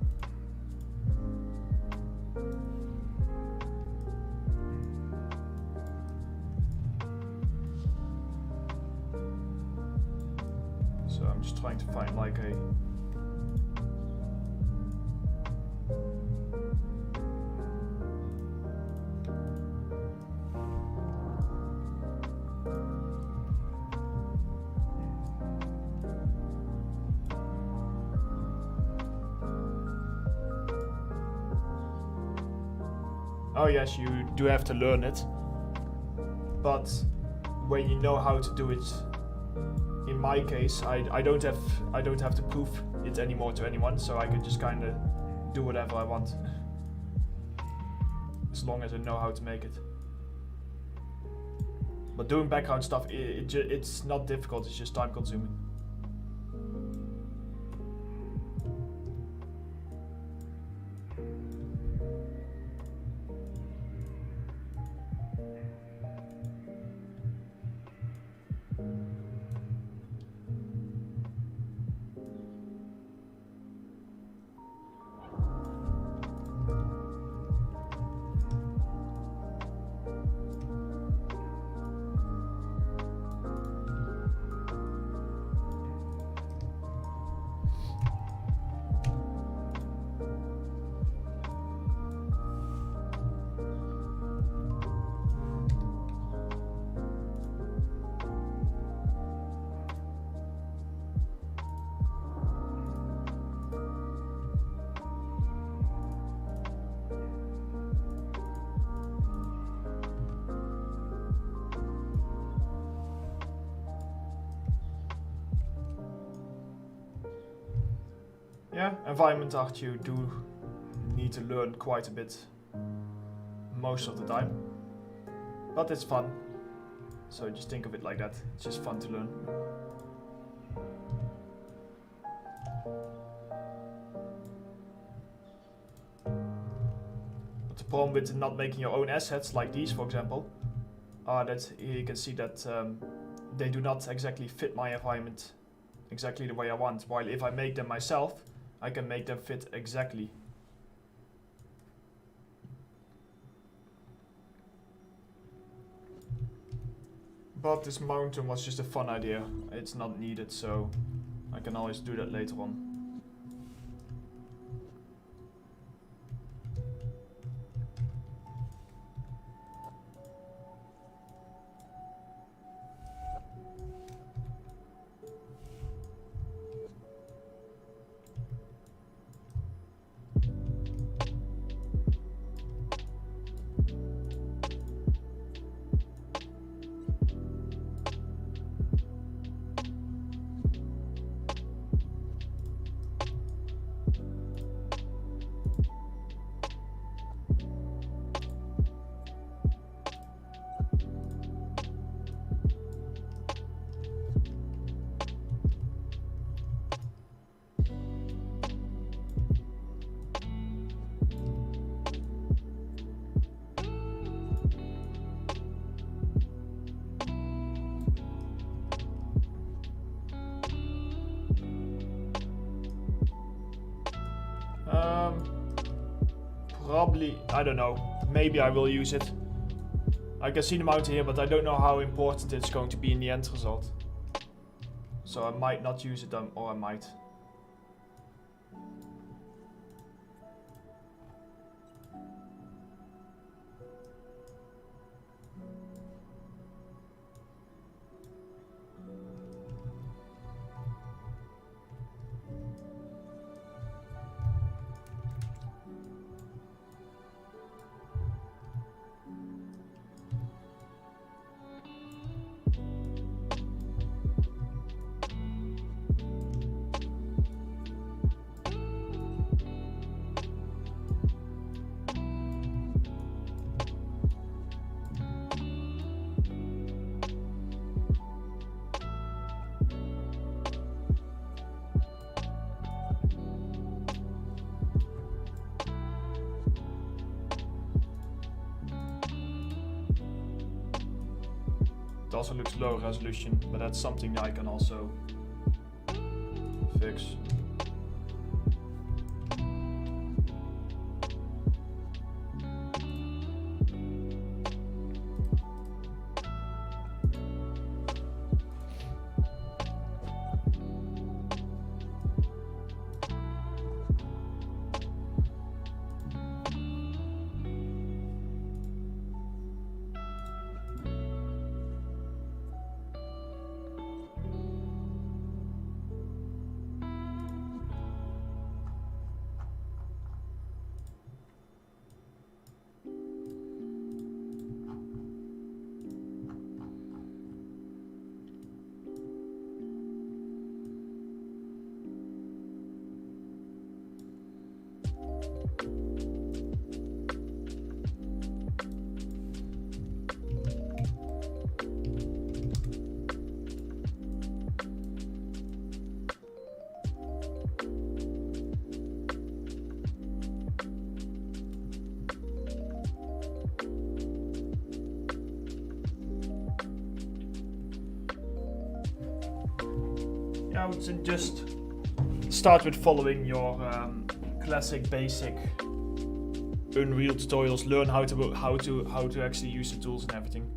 [SPEAKER 1] So I'm just trying to find like a Oh yes, you do have to learn it, but when you know how to do it, in my case, I don't have to prove it anymore to anyone, so I can just kind of do whatever I want, as long as I know how to make it. But doing background stuff, it's not difficult; it's just time consuming. Yeah, environment art you do need to learn quite a bit most of the time. But it's fun. So just think of it like that. It's just fun to learn. But the problem with not making your own assets, like these for example, are that here you can see that they do not exactly fit my environment exactly the way I want. While if I make them myself, I can make them fit exactly. But this mountain was just a fun idea. It's not needed, so I can always do that later on. Probably, I don't know, maybe I will use it. I can see the mountain here, but I don't know how important it's going to be in the end result. So I might not use it, or I might. It also looks low resolution, but that's something that I can also fix. I would just start with following your classic basic Unreal tutorials. Learn how to actually use the tools and everything.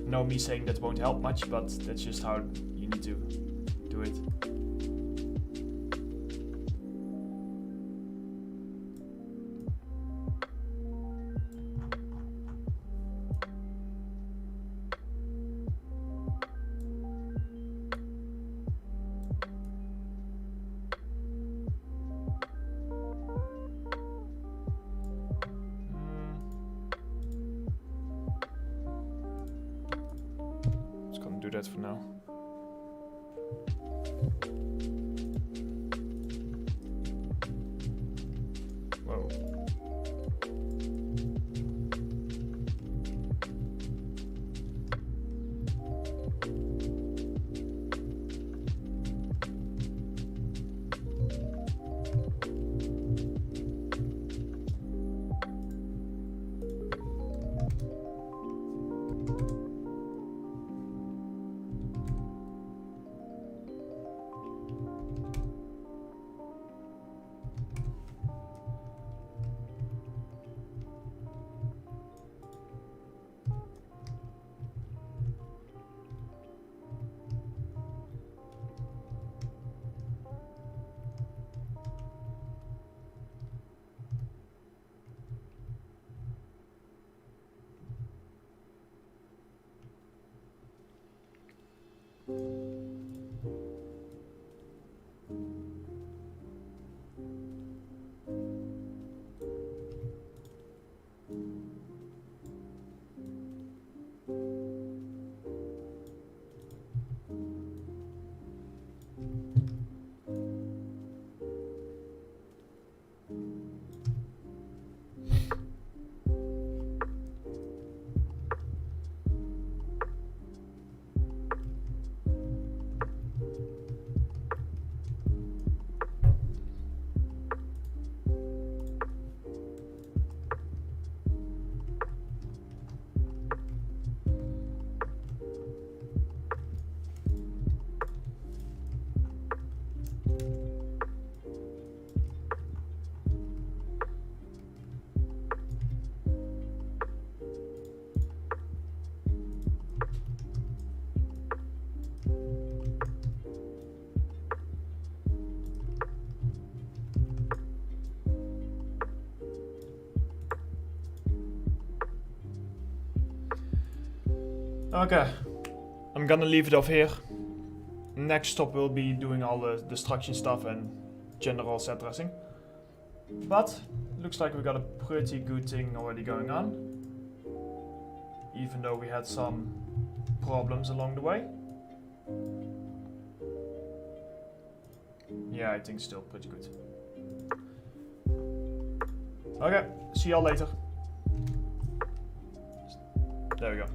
[SPEAKER 1] No, me saying that won't help much, but that's just how you need to do it. Just gonna do that for now. Okay, I'm gonna leave it off here. Next stop will be doing all the destruction stuff and general set dressing. But looks like we got a pretty good thing already going on, even though we had some problems along the way. Yeah, I think still pretty good. Okay, see y'all later. There we go.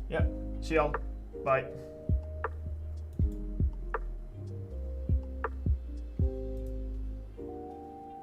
[SPEAKER 1] Yeah, see y'all. Bye.